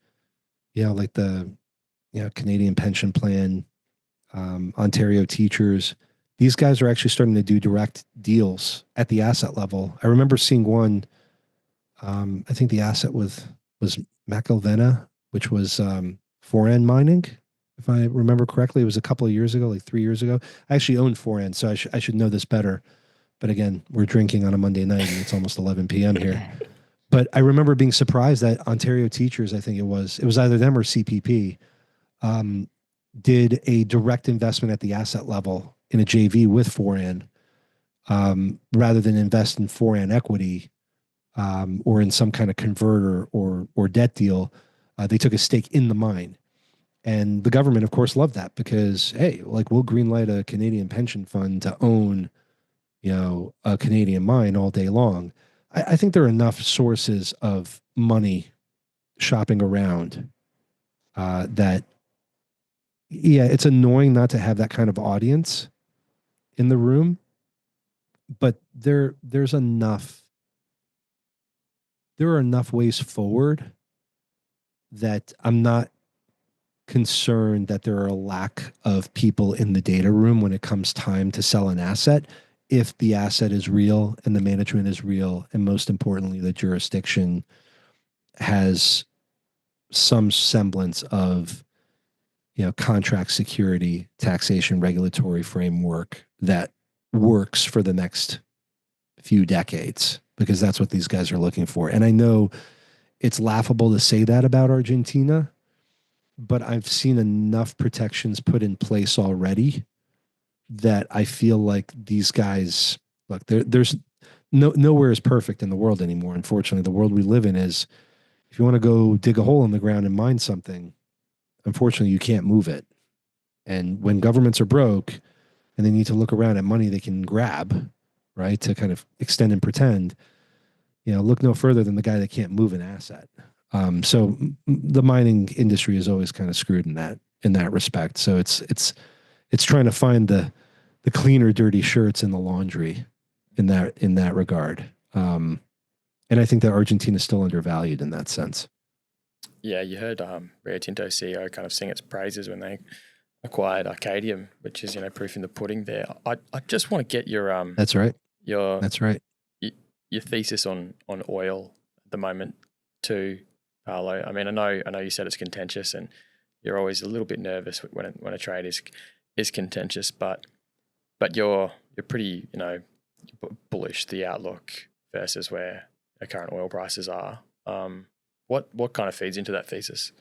like the Canadian Pension Plan, Ontario Teachers. These guys are actually starting to do direct deals at the asset level. I remember seeing one. I think the asset was McIlvenna, which was Foran Mining, if I remember correctly. It was a couple of years ago, like 3 years ago. I actually owned Foran, so I should know this better. But again, we're drinking on a Monday night, and it's almost 11 p.m. here. But I remember being surprised that Ontario Teachers, I think it was either them or CPP, did a direct investment at the asset level in a JV with Foran, rather than invest in Foran equity or in some kind of converter or debt deal. They took a stake in the mine. And the government, of course, loved that because, hey, like we'll greenlight a Canadian pension fund to own, a Canadian mine all day long. I think there are enough sources of money shopping around that, it's annoying not to have that kind of audience in the room, but there are enough ways forward that I'm not concerned that there are a lack of people in the data room when it comes time to sell an asset if the asset is real and the management is real, and most importantly, the jurisdiction has some semblance of, contract security, taxation, regulatory framework that works for the next few decades, because that's what these guys are looking for. And I know it's laughable to say that about Argentina, but I've seen enough protections put in place already that I feel like these guys, look, there's nowhere is perfect in the world anymore. Unfortunately, the world we live in is, if you want to go dig a hole in the ground and mine something, unfortunately, you can't move it. And when governments are broke and they need to look around at money they can grab, right, to kind of extend and pretend, look no further than the guy that can't move an asset. So the mining industry is always kind of screwed in that respect. So it's trying to find the cleaner, dirty shirts in the laundry in that regard. And I think that Argentina is still undervalued in that sense. Yeah, you heard Rio Tinto CEO kind of sing its praises when they acquired Arcadium, which is proof in the pudding there. I just want to get your That's right. Your your thesis on oil at the moment too, Paulo. I mean, I know you said it's contentious, and you're always a little bit nervous when a trade is contentious, but you're pretty bullish the outlook versus where the current oil prices are. What kind of feeds into that thesis?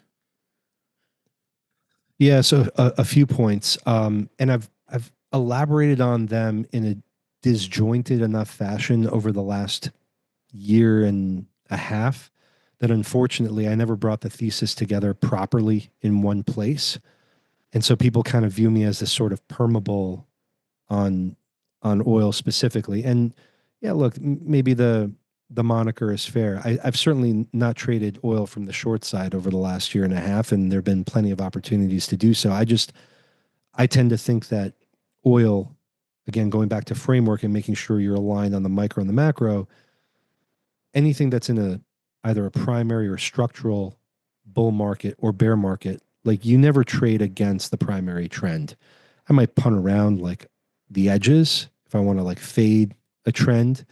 Yeah, so a few points, and I've elaborated on them in a disjointed enough fashion over the last year and a half that unfortunately I never brought the thesis together properly in one place, and so people kind of view me as this sort of permeable on oil specifically. And yeah, look, maybe the moniker is fair. I've certainly not traded oil from the short side over the last year and a half, and there have been plenty of opportunities to do so. I tend to think that oil, again, going back to framework and making sure you're aligned on the micro and the macro, anything that's in either a primary or structural bull market or bear market, like, you never trade against the primary trend. I might punt around like the edges if I want to like fade a trend,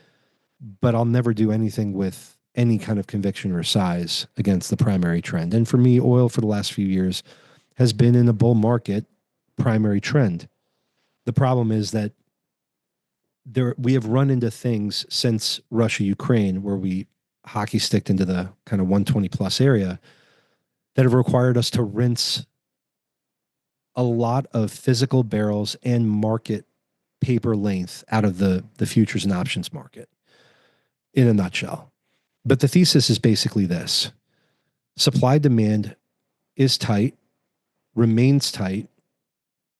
but I'll never do anything with any kind of conviction or size against the primary trend. And for me, oil for the last few years has been in a bull market primary trend. The problem is that we have run into things since Russia, Ukraine, where we hockey sticked into the kind of 120 plus area that have required us to rinse a lot of physical barrels and market paper length out of the futures and options market, in a nutshell. But the thesis is basically this: supply demand is tight, remains tight.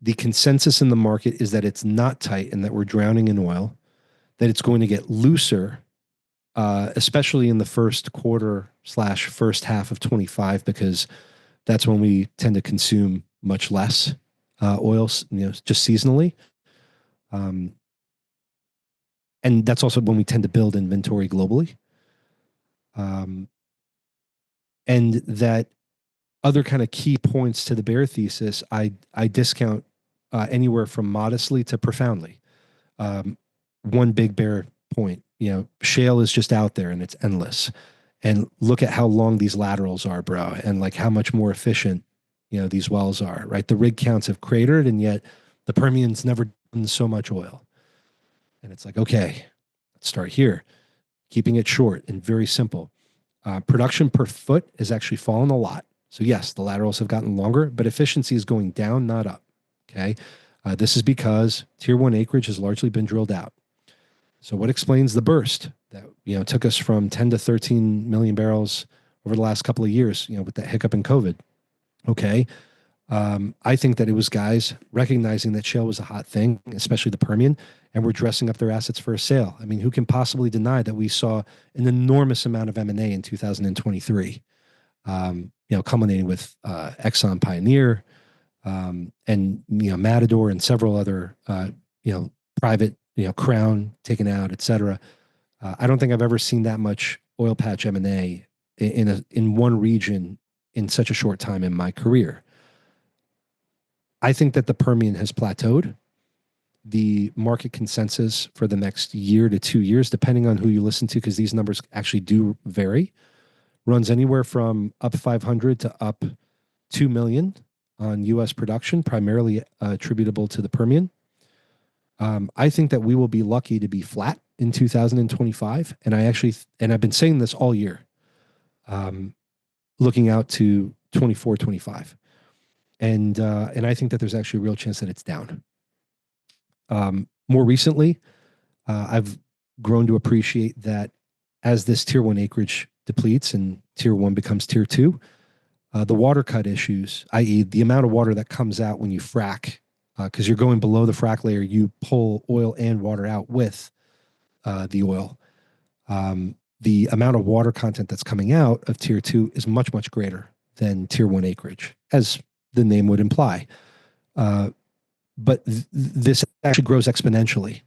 The consensus in the market is that it's not tight and that we're drowning in oil, that it's going to get looser, especially in the first quarter / first half of 25, because that's when we tend to consume much less oil, just seasonally. And that's also when we tend to build inventory globally. And that other kind of key points to the bear thesis, I discount anywhere from modestly to profoundly. One big bear point, shale is just out there and it's endless. And look at how long these laterals are, bro, and like how much more efficient, these wells are, right? The rig counts have cratered, and yet the Permian's never done so much oil. And it's like, okay, let's start here. Keeping it short and very simple. Production per foot has actually fallen a lot. So yes, the laterals have gotten longer, but efficiency is going down, not up. Okay. This is because tier 1 acreage has largely been drilled out. So what explains the burst that, took us from 10 to 13 million barrels over the last couple of years, with that hiccup in COVID? Okay. I think that it was guys recognizing that shale was a hot thing, especially the Permian, and were dressing up their assets for a sale. I mean, who can possibly deny that we saw an enormous amount of M&A in 2023, culminating with Exxon Pioneer, and, Matador and several other, private, Crown taken out, et cetera. I don't think I've ever seen that much oil patch M&A in one region in such a short time in my career. I think that the Permian has plateaued. the market consensus for the next year to 2 years, depending on who you listen to, because these numbers actually do vary, runs anywhere from up 500 to up 2 million on U.S. production, primarily attributable to the Permian. I think that we will be lucky to be flat in 2025. And I've been saying this all year, looking out to 24, 25. And I think that there's actually a real chance that it's down. More recently, I've grown to appreciate that as this tier 1 acreage depletes and tier 1 becomes tier 2, the water cut issues, i.e. the amount of water that comes out when you frack, because you're going below the frack layer, you pull oil and water out with the oil. The amount of water content that's coming out of tier 2 is much, much greater than tier 1 acreage, as the name would imply. But this actually grows exponentially.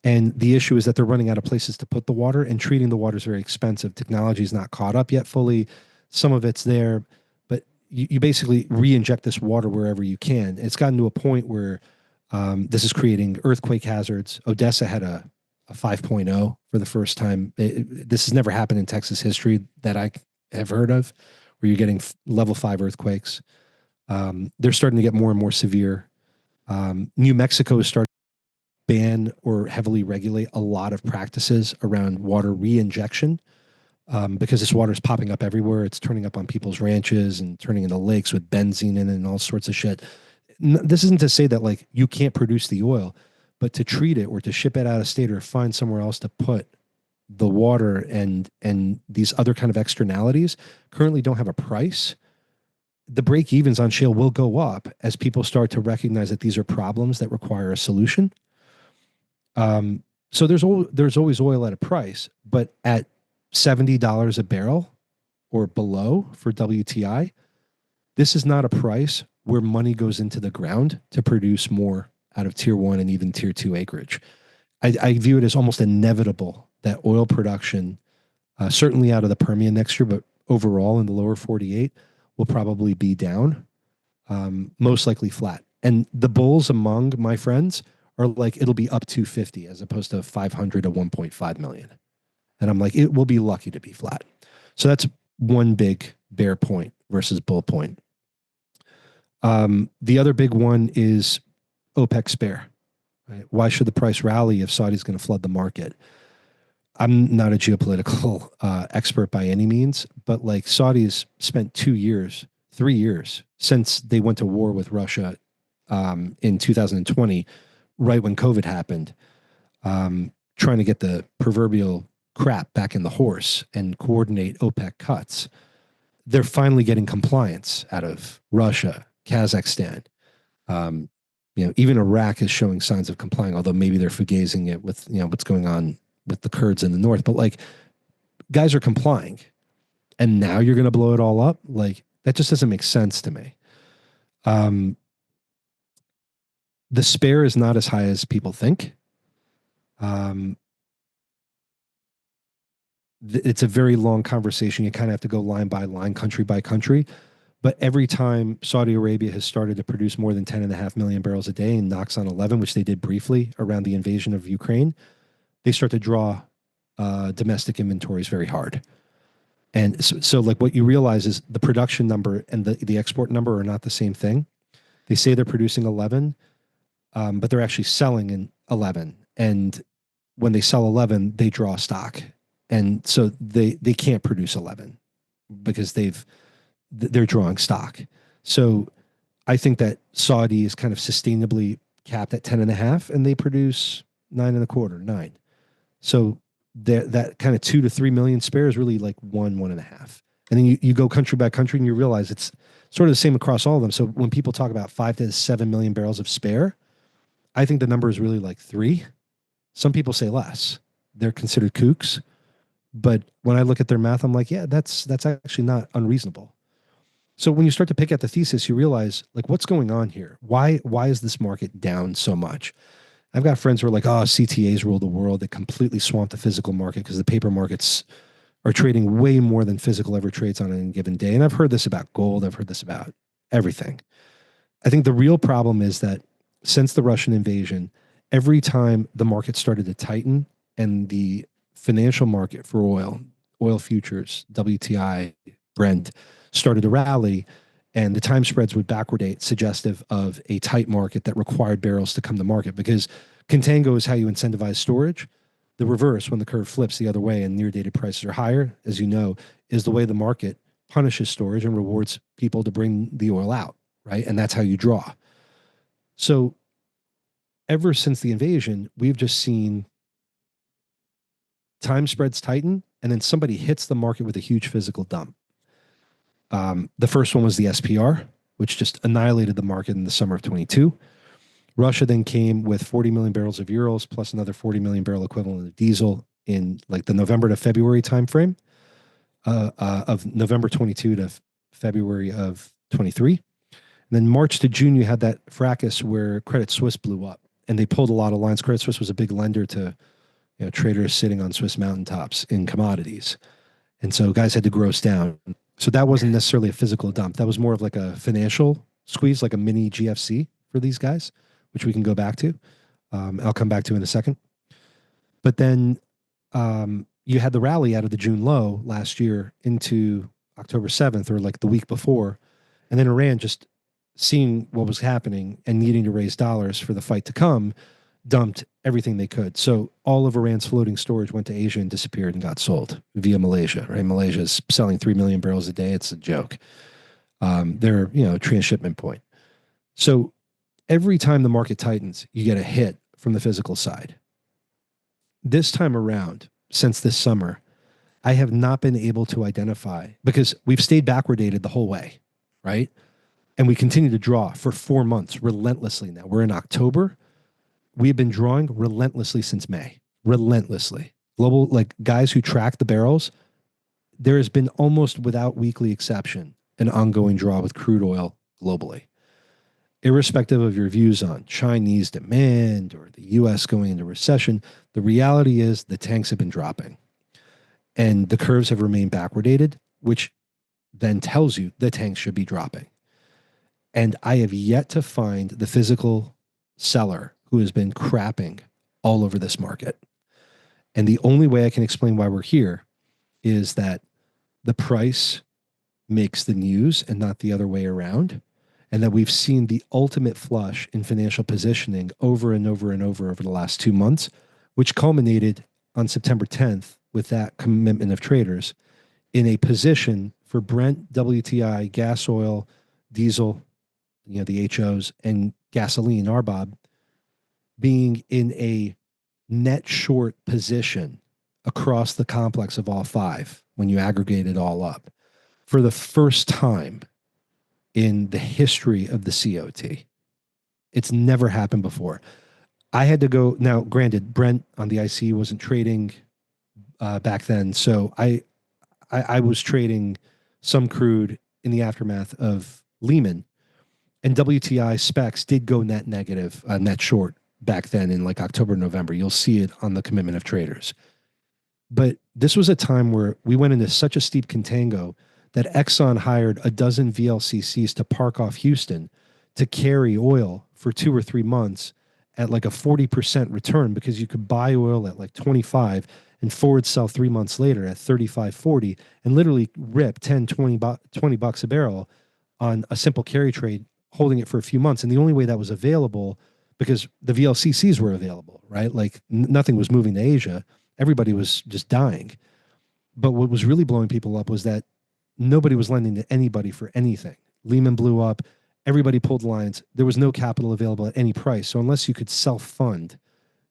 And the issue is that they're running out of places to put the water, and treating the water is very expensive. Technology is not caught up yet fully. Some of it's there, but you basically re-inject this water wherever you can. It's gotten to a point where this is creating earthquake hazards. Odessa had a 5.0 for the first time. This has never happened in Texas history that I have heard of, where you're getting level 5 earthquakes. They're starting to get more and more severe. New Mexico is starting to ban or heavily regulate a lot of practices around water re-injection, because this water is popping up everywhere. It's turning up on people's ranches and turning into lakes with benzene in it and all sorts of shit. This isn't to say that like you can't produce the oil, but to treat it or to ship it out of state or find somewhere else to put the water and these other kind of externalities currently don't have a price. The break evens on shale will go up as people start to recognize that these are problems that require a solution. So there's always oil at a price, but at $70 a barrel or below for WTI, this is not a price where money goes into the ground to produce more out of tier 1 and even tier 2 acreage. I view it as almost inevitable that oil production, certainly out of the Permian next year, but overall in the lower 48, will probably be down, most likely flat. And the bulls among my friends are like, it'll be up 250 as opposed to 500 to 1.5 million. And I'm like, it will be lucky to be flat. So that's one big bear point versus bull point. The other big one is OPEC spare. Right? Why should the price rally if Saudi's going to flood the market? I'm not a geopolitical expert by any means, but like Saudi's spent 3 years since they went to war with Russia in 2020, right when COVID happened, trying to get the proverbial crap back in the horse and coordinate OPEC cuts. They're finally getting compliance out of Russia, Kazakhstan. Even Iraq is showing signs of complying, although maybe they're fugazing it with what's going on with the Kurds in the north. But like, guys are complying, and now you're going to blow it all up. Like, that just doesn't make sense to me. The spare is not as high as people think. It's a very long conversation. You kind of have to go line by line, country by country. But every time Saudi Arabia has started to produce more than 10.5 million barrels a day and knocks on 11, which they did briefly around the invasion of Ukraine, they start to draw domestic inventories very hard. And so like what you realize is the production number and the export number are not the same thing. They say they're producing 11, but they're actually selling in 11. And when they sell 11, they draw stock. And so they can't produce 11 because they're drawing stock. So I think that Saudi is kind of sustainably capped at 10.5, and they produce 9.25, 9. So that kind of 2 to 3 million spare is really like 1.5. And then you go country by country and you realize it's sort of the same across all of them. So when people talk about 5 to 7 million barrels of spare, I think the number is really like 3. Some people say less. They're considered kooks. But when I look at their math, I'm like, yeah, that's actually not unreasonable. So when you start to pick at the thesis, you realize like, what's going on here? Why is this market down so much? I've got friends who are like, oh, CTAs rule the world. They completely swamp the physical market because the paper markets are trading way more than physical ever trades on any given day. And I've heard this about gold. I've heard this about everything. I think the real problem is that since the Russian invasion, every time the market started to tighten and the financial market for oil futures, WTI, Brent, started to rally, and the time spreads would backwardate, suggestive of a tight market that required barrels to come to market, because contango is how you incentivize storage. The reverse, when the curve flips the other way and near dated prices are higher, as you know, is the way the market punishes storage and rewards people to bring the oil out, right? And that's how you draw. So ever since the invasion, we've just seen time spreads tighten, and then somebody hits the market with a huge physical dump. The first one was the SPR, which just annihilated the market in the summer of 22. Russia then came with 40 million barrels of Urals plus another 40 million barrel equivalent of diesel in like the November to February timeframe, of November 22 to February of 23. And then March to June, you had that fracas where Credit Suisse blew up, and they pulled a lot of lines. Credit Suisse was a big lender to traders sitting on Swiss mountaintops in commodities. And so guys had to gross down. So that wasn't necessarily a physical dump. That was more of like a financial squeeze, like a mini GFC for these guys, which we can go back to. I'll come back to in a second. But then you had the rally out of the June low last year into October 7th, or like the week before. And then Iran, just seeing what was happening and needing to raise dollars for the fight to come, dumped everything they could. So all of Iran's floating storage went to Asia and disappeared and got sold via Malaysia, right? Malaysia is selling 3 million barrels a day. It's a joke. They're, a transshipment point. So every time the market tightens, you get a hit from the physical side. This time around, since this summer, I have not been able to identify, because we've stayed backwardated the whole way, right? And we continue to draw for 4 months relentlessly now. We're in October. We've been drawing relentlessly since May, relentlessly. Global, like guys who track the barrels, there has been almost without weekly exception an ongoing draw with crude oil globally. Irrespective of your views on Chinese demand or the US going into recession, the reality is the tanks have been dropping and the curves have remained backwardated, which then tells you the tanks should be dropping. And I have yet to find the physical seller who has been crapping all over this market. And the only way I can explain why we're here is that the price makes the news and not the other way around. And that we've seen the ultimate flush in financial positioning over and over and over the last 2 months, which culminated on September 10th with that commitment of traders in a position for Brent, WTI, gas oil, diesel, the HOs, and gasoline, RBOB, being in a net short position across the complex of all five when you aggregate it all up for the first time in the history of the COT. It's never happened before. I had to go, now granted, Brent on the IC wasn't trading back then, so I was trading some crude in the aftermath of Lehman, and WTI specs did go net negative, net short back then in like October, November. You'll see it on the commitment of traders. But this was a time where we went into such a steep contango that Exxon hired a dozen VLCCs to park off Houston to carry oil for 2 or 3 months at like a 40% return, because you could buy oil at like 25 and forward sell 3 months later at 35, 40, and literally rip 10, 20 bucks a barrel on a simple carry trade, holding it for a few months. And the only way that was available, because the VLCCs were available, right? Like nothing was moving to Asia. Everybody was just dying. But what was really blowing people up was that nobody was lending to anybody for anything. Lehman blew up. Everybody pulled lines. There was no capital available at any price. So unless you could self-fund,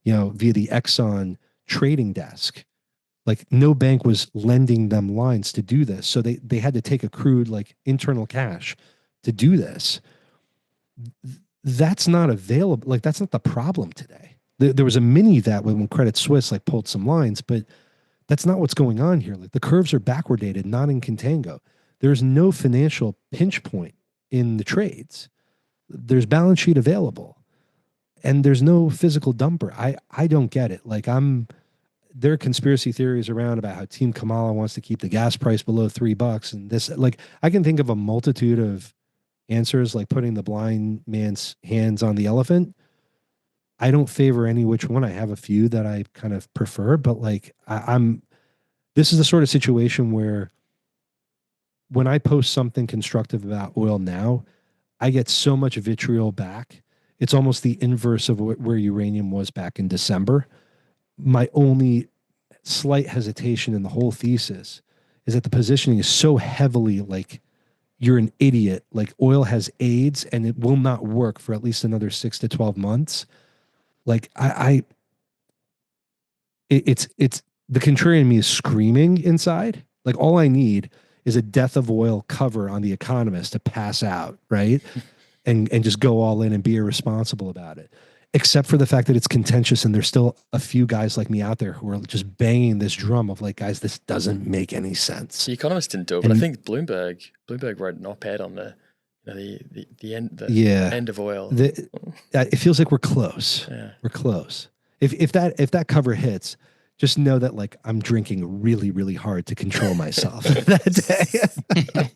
via the Exxon trading desk, like no bank was lending them lines to do this. So they had to take accrued like internal cash to do this. That's not available. Like that's not the problem today. There was a mini that when Credit Suisse like pulled some lines, but that's not what's going on here. Like the curves are backwardated, not in contango. There's no financial pinch point in the trades. There's balance sheet available, and there's no physical dumper. I don't get it. Like there are conspiracy theories around about how Team Kamala wants to keep the gas price below $3, and this. Like I can think of a multitude of answers, like putting the blind man's hands on the elephant. I don't favor any which one. I have a few that I kind of prefer, but like this is the sort of situation where when I post something constructive about oil now, I get so much vitriol back. It's almost the inverse of where uranium was back in December. My only slight hesitation in the whole thesis is that the positioning is so heavily like you're an idiot. Like oil has AIDS and it will not work for at least another 6 to 12 months. Like it's the contrarian me is screaming inside. Like all I need is a death of oil cover on The Economist to pass out, right? and just go all in and be irresponsible about it. Except for the fact that it's contentious and there's still a few guys like me out there who are just banging this drum of like, guys, this doesn't make any sense. The Economist didn't do it, but I think Bloomberg wrote an op-ed on the end of oil. It feels like we're close. Yeah. We're close. If that cover hits, just know that like I'm drinking really, really hard to control myself that day.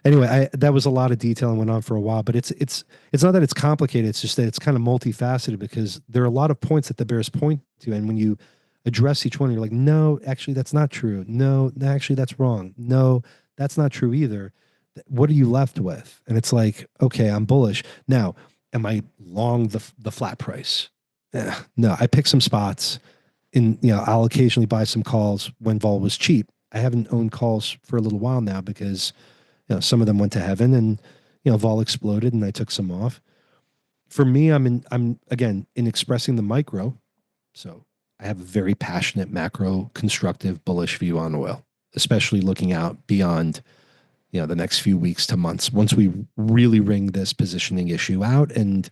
Anyway, that was a lot of detail and went on for a while, but it's not that it's complicated. It's just that it's kind of multifaceted because there are a lot of points that the bears point to. And when you address each one, you're like, no, actually, that's not true. No, actually, that's wrong. No, that's not true either. What are you left with? And it's like, okay, I'm bullish. Now, am I long the flat price? No, I pick some spots. I'll occasionally buy some calls when vol was cheap. I haven't owned calls for a little while now because, some of them went to heaven and, vol exploded and I took some off. For me, I'm again in expressing the micro. So I have a very passionate macro constructive bullish view on oil, especially looking out beyond, the next few weeks to months. Once we really wring this positioning issue out and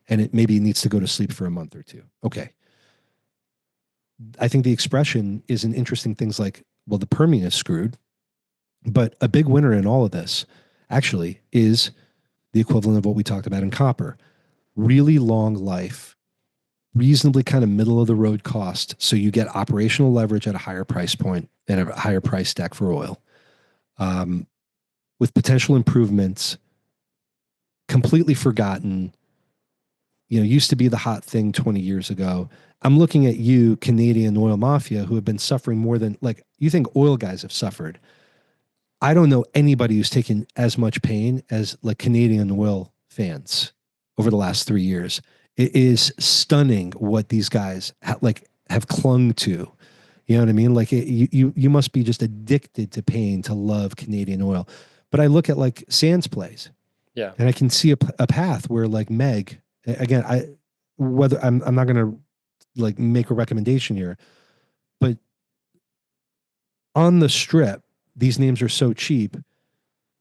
it maybe needs to go to sleep for a month or two. Okay. I think the expression is in interesting things like, well, the Permian is screwed, but a big winner in all of this actually is the equivalent of what we talked about in copper. Really long life, reasonably kind of middle of the road cost. So you get operational leverage at a higher price point and a higher price deck for oil. With potential improvements, completely forgotten, used to be the hot thing 20 years ago. I'm looking at you, Canadian oil mafia, who have been suffering more than, like, you think oil guys have suffered. I don't know anybody who's taken as much pain as like Canadian oil fans over the last 3 years. It is stunning what these guys have clung to. You know what I mean? Like you must be just addicted to pain to love Canadian oil. But I look at like Sands plays, yeah, and I can see a path where like Meg, again, I'm not going to like make a recommendation here, but on the strip, these names are so cheap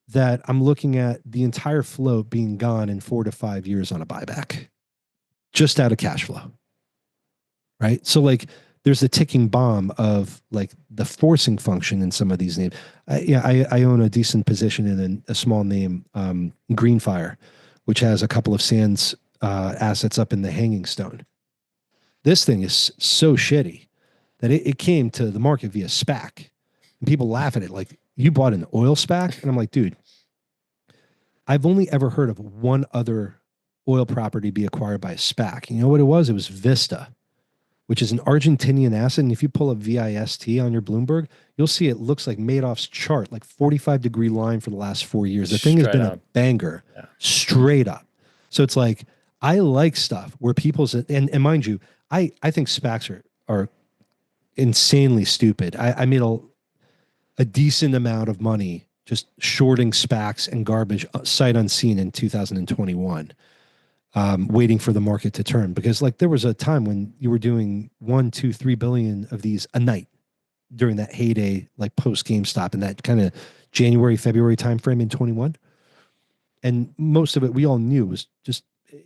that I'm looking at the entire float being gone in 4 to 5 years on a buyback, just out of cash flow. Right. So like there's a ticking bomb of like the forcing function in some of these names. I own a decent position in a small name, Greenfire, which has a couple of Sands assets up in the hanging stone. This thing is so shitty that it came to the market via SPAC. And people laugh at it like, you bought an oil SPAC? And I'm like, dude, I've only ever heard of one other oil property be acquired by a SPAC. You know what it was? It was Vista, which is an Argentinian asset. And if you pull up VIST on your Bloomberg, you'll see it looks like Madoff's chart, like 45-degree line for the last 4 years. The thing has been a banger, straight up. So it's like, I like stuff where people's, and mind you, I think SPACs are insanely stupid. I made a decent amount of money just shorting SPACs and garbage sight unseen in 2021. Waiting for the market to turn, because like there was a time when you were doing 1, 2, 3 billion of these a night during that heyday, like post GameStop and that kind of January, February timeframe in 21. And most of it we all knew was just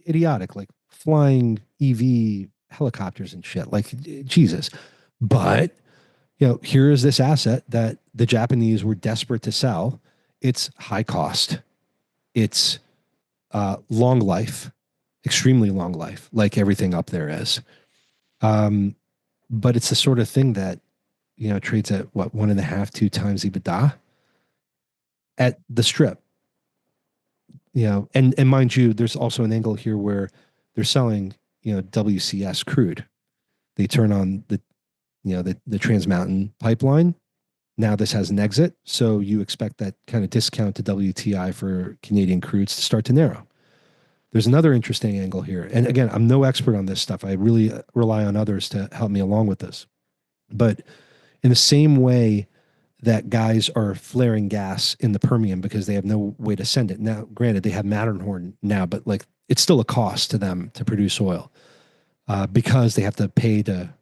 idiotic, like flying EV helicopters and shit, like Jesus. But here is this asset that the Japanese were desperate to sell. It's high cost. It's long life. Extremely long life, like everything up there is. But it's the sort of thing that, trades at what, 1.5, 2 times EBITDA at the strip. And mind you, there's also an angle here where they're selling, WCS crude. They turn on the Trans Mountain pipeline. Now this has an exit, so you expect that kind of discount to WTI for Canadian crudes to start to narrow. There's another interesting angle here. And again, I'm no expert on this stuff. I really rely on others to help me along with this. But in the same way that guys are flaring gas in the Permian because they have no way to send it. Now, granted, they have Matterhorn now, but like it's still a cost to them to produce oil because they have to pay to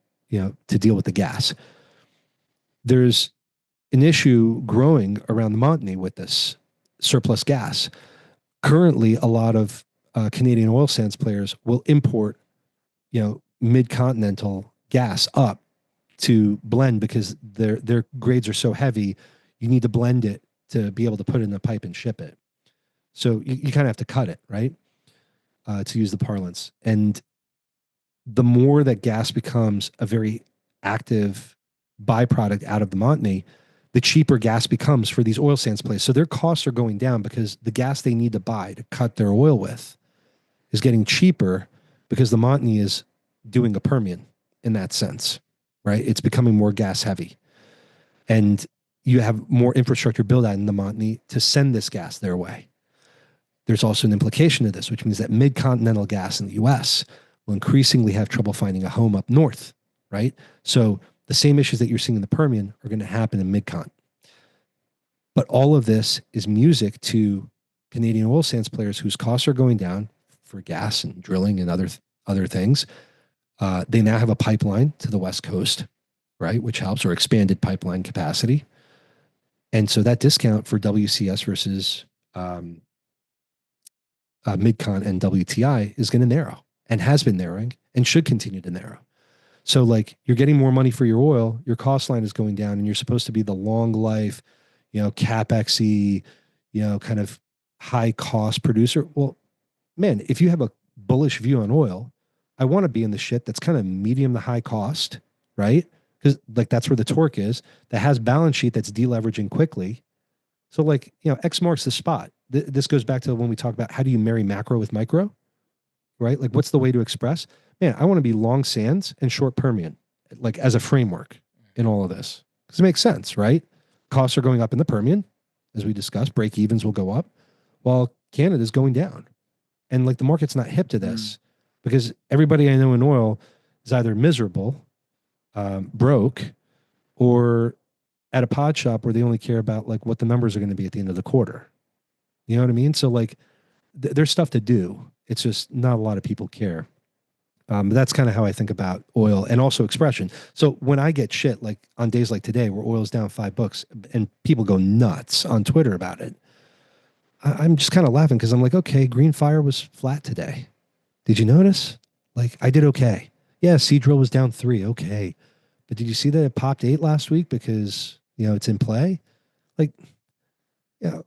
deal with the gas. There's an issue growing around the Montney with this surplus gas. Currently, a lot of Canadian oil sands players will import, mid-continental gas up to blend because their grades are so heavy. You need to blend it to be able to put it in the pipe and ship it. So you kind of have to cut it, right? To use the parlance. And the more that gas becomes a very active byproduct out of the Montney, the cheaper gas becomes for these oil sands plays. So their costs are going down because the gas they need to buy to cut their oil with is getting cheaper because the Montney is doing a Permian in that sense, right? It's becoming more gas heavy. And you have more infrastructure build out in the Montney to send this gas their way. There's also an implication of this, which means that mid-continental gas in the US will increasingly have trouble finding a home up north, right? So the same issues that you're seeing in the Permian are going to happen in mid-con. But all of this is music to Canadian oil sands players whose costs are going down for gas and drilling and other things. They now have a pipeline to the West Coast, right, which helps, or expanded pipeline capacity. And so that discount for WCS versus mid-con and WTI is going to narrow and has been narrowing and should continue to narrow. So like you're getting more money for your oil, your cost line is going down, and you're supposed to be the long life, CapEx-y, kind of high cost producer. Well, man, if you have a bullish view on oil, I want to be in the shit that's kind of medium to high cost, right? Because like that's where the torque is, that has balance sheet that's deleveraging quickly. So like, X marks the spot. This goes back to when we talk about how do you marry macro with micro, right? Like what's the way to express? Man, I want to be long sands and short Permian, like as a framework in all of this. Because it makes sense, right? Costs are going up in the Permian, as we discussed, break evens will go up, while Canada's going down. And like the market's not hip to this because everybody I know in oil is either miserable, broke, or at a pod shop where they only care about like what the numbers are going to be at the end of the quarter. You know what I mean? So like there's stuff to do. It's just not a lot of people care. But that's kind of how I think about oil and also expression. So when I get shit like on days like today where oil's down $5 and people go nuts on Twitter about it, I'm just kind of laughing because I'm like, okay, green fire was flat today. Did you notice? Like I did okay. Yeah, Seadrill was down 3. Okay. But did you see that it popped 8 last week because, it's in play? Like,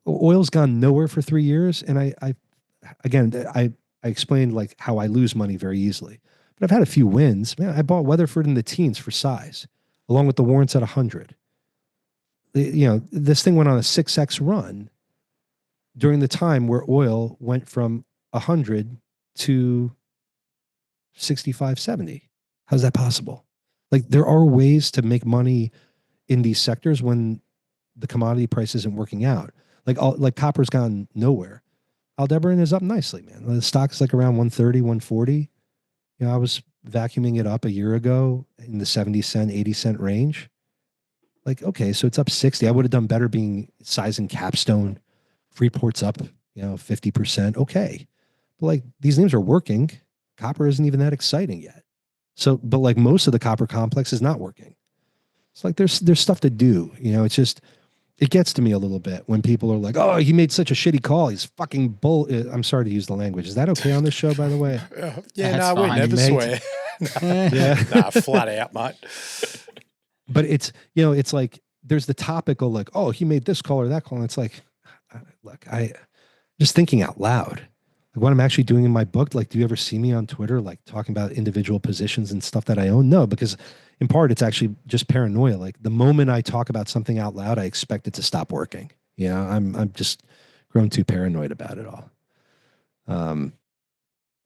oil's gone nowhere for 3 years. And I explained like how I lose money very easily. But I've had a few wins. Man, I bought Weatherford in the teens for size, along with the warrants at 100. This thing went on a 6x run during the time where oil went from 100 to 65, 70. How's that possible? Like there are ways to make money in these sectors when the commodity price isn't working out. Like copper's gone nowhere. Aldebaran is up nicely, man. The stock is like around 130, 140. I was vacuuming it up a year ago in the 70 cent, 80 cent range. Like, okay, so it's up 60. I would have done better being size in Capstone. Freeport's up, 50%. Okay. But like these names are working. Copper isn't even that exciting yet. So, but like most of the copper complex is not working. It's like there's stuff to do. It's just, it gets to me a little bit when people are like, oh, he made such a shitty call. He's fucking bull. I'm sorry to use the language. Is that okay on this show, by the way? Yeah, That's no, we fine, never mate. swear. Yeah. Nah, flat out, mate. But it's, it's like, there's the topical like, oh, he made this call or that call. And it's like, look, I just thinking out loud. Like what I'm actually doing in my book, like, do you ever see me on Twitter, like talking about individual positions and stuff that I own? No, because in part, it's actually just paranoia. Like the moment I talk about something out loud, I expect it to stop working. I'm just grown too paranoid about it all.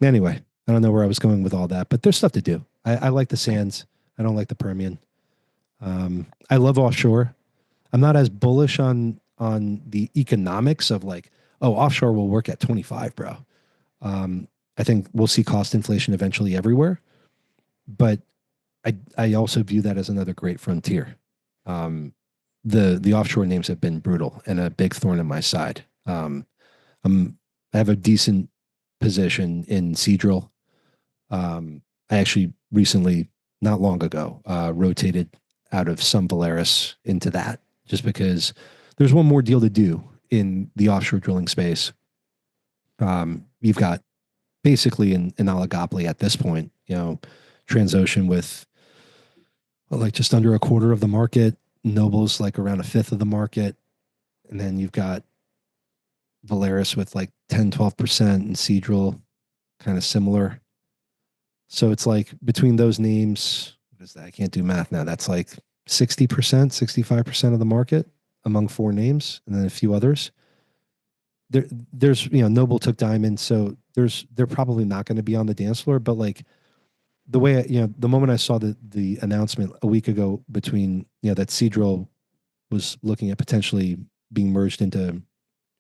Anyway, I don't know where I was going with all that, but there's stuff to do. I like the sands. I don't like the Permian. I love offshore. I'm not as bullish on the economics of like, oh, offshore will work at 25, bro. I think we'll see cost inflation eventually everywhere, but I also view that as another great frontier. The offshore names have been brutal and a big thorn in my side. I have a decent position in Seadrill. I actually recently, not long ago, rotated out of some Valaris into that just because there's one more deal to do in the offshore drilling space. You've got basically an oligopoly at this point, Transocean with like just under a quarter of the market, Noble's like around a fifth of the market. And then you've got Valaris with like 10, 12% and Seadrill kind of similar. So it's like between those names, what is that? I can't do math now. That's like 60%, 65% of the market among four names and then a few others. There's Noble took Diamond, so they're probably not going to be on the dance floor, but like the way the moment I saw the announcement a week ago between that Seadrill was looking at potentially being merged into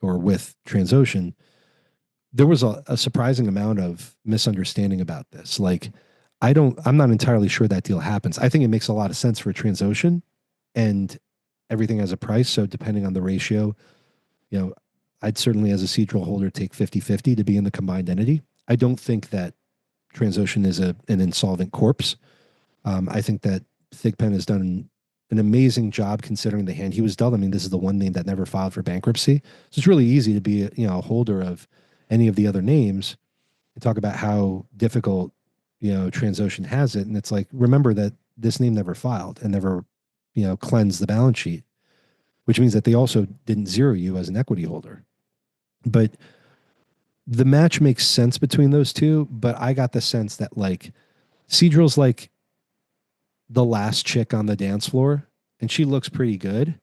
or with Transocean, there was a surprising amount of misunderstanding about this. Like I'm not entirely sure that deal happens. I think it makes a lot of sense for Transocean and everything has a price. So depending on the ratio, I'd certainly as a Seadrill holder take 50-50 to be in the combined entity. I don't think that Transocean is an insolvent corpse. I think that Thigpen has done an amazing job considering the hand he was dealt. I mean, this is the one name that never filed for bankruptcy. So it's really easy to be a holder of any of the other names and talk about how difficult, Transocean has it. And it's like, remember that this name never filed and never, cleansed the balance sheet, which means that they also didn't zero you as an equity holder. But the match makes sense between those two, but I got the sense that like Seadrill's like the last chick on the dance floor and she looks pretty good,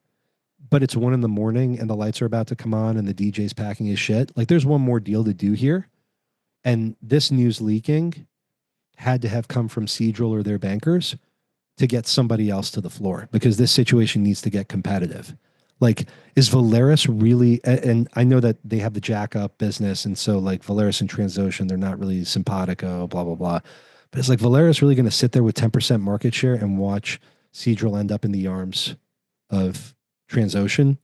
but it's 1 a.m. and the lights are about to come on and the DJ's packing his shit. Like there's one more deal to do here. And this news leaking had to have come from Seadrill or their bankers to get somebody else to the floor because this situation needs to get competitive. Like, is Valaris really, and I know that they have the jack up business. And so like Valaris and Transocean, they're not really simpatico, blah, blah, blah. But it's like Valaris really going to sit there with 10% market share and watch Seadrill end up in the arms of Transocean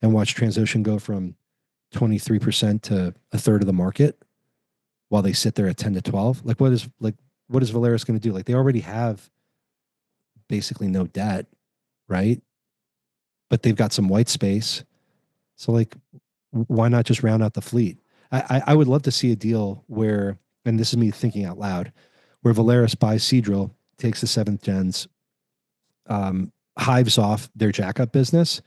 and watch Transocean go from 23% to a third of the market while they sit there at 10 to 12. Like what is Valaris going to do? Like they already have basically no debt, right? But they've got some white space. So like, why not just round out the fleet? I would love to see a deal where, and this is me thinking out loud, where Valaris buys Seadrill, takes the 7th gens, hives off their jackup business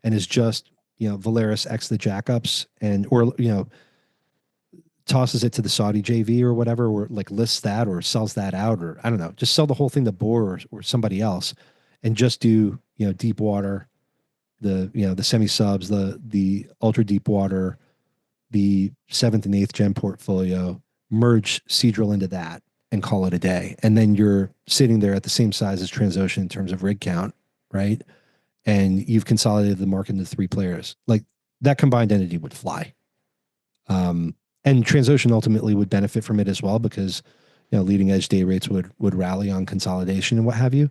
and is just, Valaris X the jackups or tosses it to the Saudi JV or whatever, or like lists that or sells that out, or I don't know, just sell the whole thing to Bor or somebody else and just do, deep water, the semi subs, the ultra deep water, the 7th and 8th gen portfolio, merge Seadrill into that and call it a day. And then you're sitting there at the same size as Transocean in terms of rig count, right? And you've consolidated the market into 3 players. Like that combined entity would fly. And Transocean ultimately would benefit from it as well because, leading edge day rates would rally on consolidation and what have you.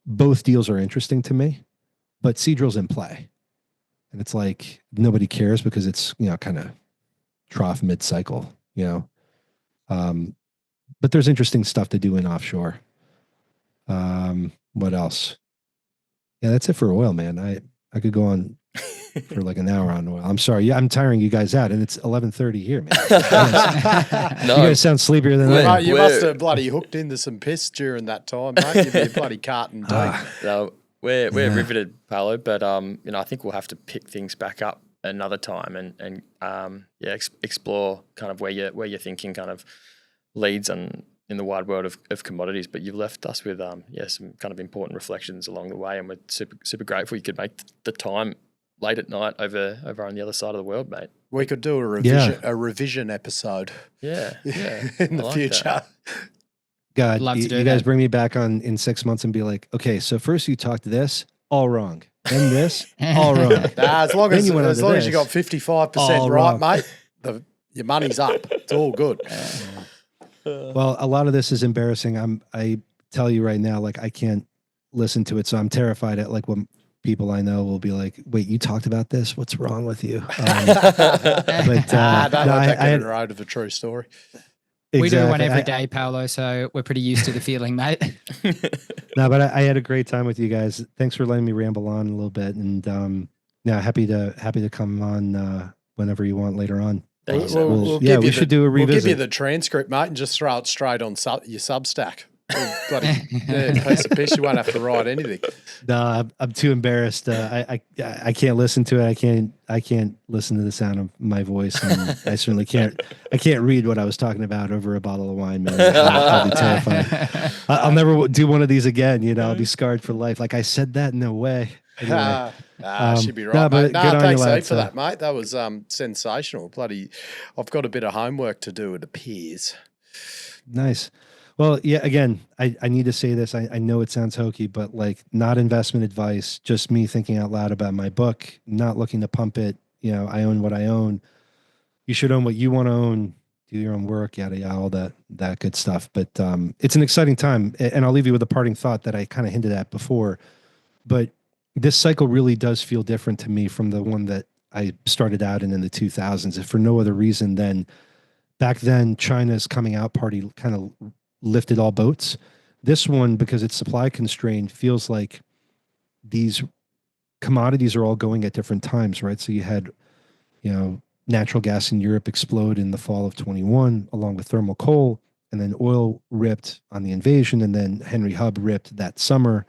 Both deals are interesting to me, but Seadrill's in play. And it's like nobody cares because it's, kind of trough mid-cycle, but there's interesting stuff to do in offshore. What else? Yeah, that's it for oil, man. I could go on for like an hour on oil. I'm sorry. Yeah, I'm tiring you guys out, and it's 11:30 here, man. No, you guys sound sleepier than I am. You must have bloody hooked into some piss during that time, mate. You'd be bloody carton deep. No, we're riveted, Paulo, but I think we'll have to pick things back up another time and explore kind of where you're thinking kind of leads in the wide world of commodities. But you've left us with some kind of important reflections along the way, and we're super grateful you could make the time late at night over on the other side of the world, mate. We could do a revision episode Yeah. in I the like future. that. God, Love to do you guys that. bring me back on in 6 months and be like, okay, so first you talked this, all wrong. Then this, all wrong. Nah, as long Then as you went on as to long as you got this. 55% All right, wrong. mate, your money's up. It's all good. Well, a lot of this is embarrassing. I tell you right now, like I can't listen to it, so I'm terrified at like when people I know will be like, "Wait, you talked about this? What's wrong with you?" But Don't no, let that get I in the road of a true story. We do one exactly. every day, Paolo, so we're pretty used to the feeling, mate. No, but I had a great time with you guys. Thanks for letting me ramble on a little bit, and yeah, happy to come on whenever you want later on. Thank you so much. Yeah, we should do a We'll give you revisit. the transcript, mate, and just throw it straight on your Substack. Bloody piece of piss. You won't have to write anything. No, I'm too embarrassed. I can't listen to it. I can't listen to the sound of my voice, and I certainly can't. I can't read what I was talking about over a bottle of wine, man. I'll be terrified. I'll never do one of these again. You know, I'll be scarred for life. Like I said that, no way. Anyway, She'd be right, no, but mate. No, good on thanks, you, Eve, lads. for that, mate. That was sensational. Bloody, I've got a bit of homework to do, it appears. Nice. Well, yeah, again, I need to say this. I know it sounds hokey, but like not investment advice, just me thinking out loud about my book, not looking to pump it. You know, I own what I own. You should own what you want to own, do your own work, yada, yada, all that good stuff. But it's an exciting time. And I'll leave you with a parting thought that I kind of hinted at before. But this cycle really does feel different to me from the one that I started out in the 2000s, if for no other reason than back then, China's coming out party kind of lifted all boats. This one, because it's supply constrained, feels like these commodities are all going at different times, right? So you had, natural gas in Europe explode in the fall of 21, along with thermal coal, and then oil ripped on the invasion, and then Henry Hub ripped that summer,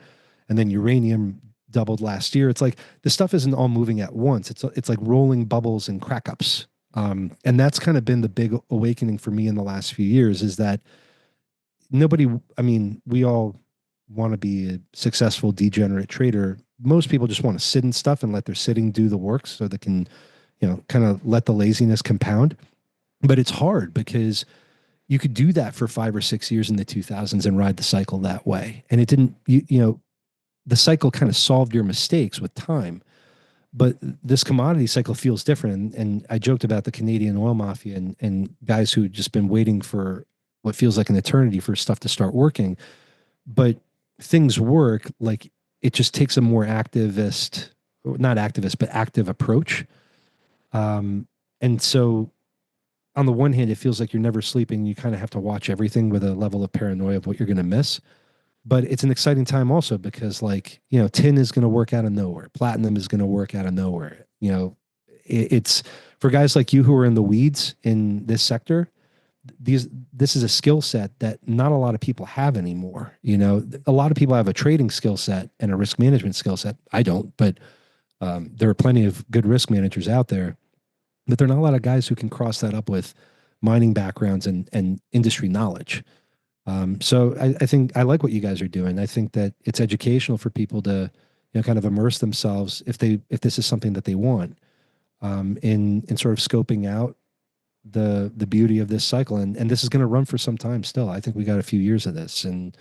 and then uranium doubled last year. It's like the stuff isn't all moving at once. It's like rolling bubbles and crack ups. And that's kind of been the big awakening for me in the last few years, is that we all want to be a successful degenerate trader. Most people just want to sit in stuff and let their sitting do the work so they can, kind of let the laziness compound. But it's hard because you could do that for 5 or 6 years in the 2000s and ride the cycle that way. And it didn't, the cycle kind of solved your mistakes with time. But this commodity cycle feels different. And I joked about the Canadian oil mafia and guys who just been waiting for what feels like an eternity for stuff to start working. But things work, like it just takes a more active approach. And so on the one hand, it feels like you're never sleeping. You kind of have to watch everything with a level of paranoia of what you're going to miss. But it's an exciting time also because tin is going to work out of nowhere. Platinum is going to work out of nowhere. It's for guys like you who are in the weeds in this sector. This is a skill set that not a lot of people have anymore. A lot of people have a trading skill set and a risk management skill set. I don't, but there are plenty of good risk managers out there, but there are not a lot of guys who can cross that up with mining backgrounds and industry knowledge. So I think I like what you guys are doing. I think that it's educational for people to, kind of immerse themselves if this is something that they want, in sort of scoping out the beauty of this cycle. And this is going to run for some time still. I think we got a few years of this, and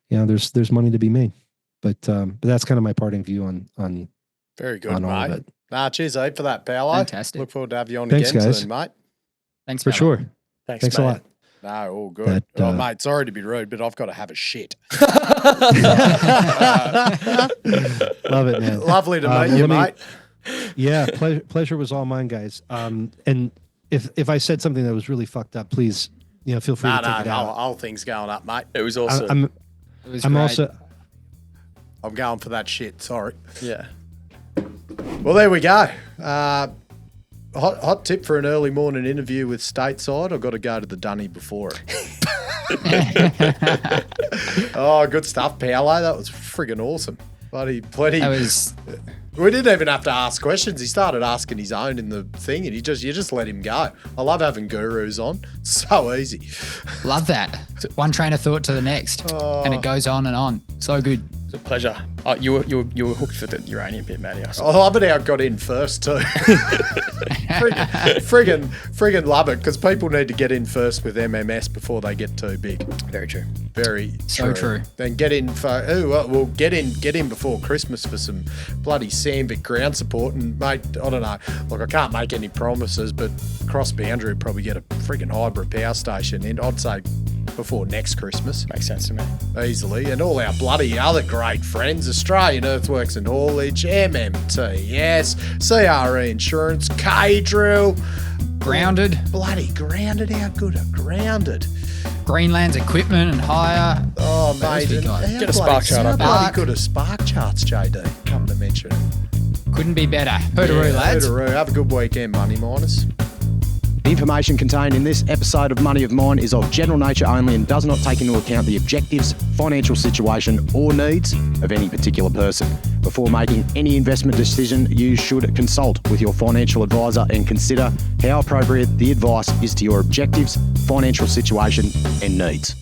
there's money to be made. But that's kind of my parting view on very good, on all mate. of it. Cheers, Eve, for that, Paolo. Fantastic. Look forward to have you on Thanks, again guys. soon, mate. Thanks, For Paolo. sure. Thanks a mate. lot. No, all good. That, mate, sorry to be rude, but I've got to have a shit. Love it, man. Lovely to meet you, mate. Yeah, pleasure was all mine, guys. And if I said something that was really fucked up, please, feel free to take it out. Whole thing's going up, mate. It was awesome. It was I'm great. also. I'm going for that shit. Sorry. Yeah. Well, there we go. Hot tip for an early morning interview with Stateside. I've got to go to the dunny before it. Oh, good stuff, Paolo. That was friggin' awesome. Plenty. That was We didn't even have to ask questions. He started asking his own in the thing, and you just let him go. I love having gurus on. So easy. love that. One train of thought to the next, and it goes on and on. So good. It's a pleasure. You were hooked for the uranium bit, Matty. I saw. I love it how it got in first too. friggin' love it, because people need to get in first with MMS before they get too big. Very true. Very So true. Then get in for get in before Christmas for some bloody Sandvik ground support. And mate, I don't know. Look, I can't make any promises, but CrossBoundary would probably get a friggin' hybrid power station in. I'd say before next Christmas. Makes sense to me. Easily. And all our bloody other great friends, Australian Earthworks and Haulage, MMTS, CRE Insurance, K-Drill. Grounded. Bloody Grounded. How good are Grounded? Greenland's equipment and hire. Oh, What else mate. we got? Get a spark chart up. Bloody good at spark charts, JD. Come to mention it. Couldn't be better. Hootaroo, lads. Hootaroo. Have a good weekend, money miners. The information contained in this episode of Money of Mine is of general nature only and does not take into account the objectives, financial situation, or needs of any particular person. Before making any investment decision, you should consult with your financial advisor and consider how appropriate the advice is to your objectives, financial situation, and needs.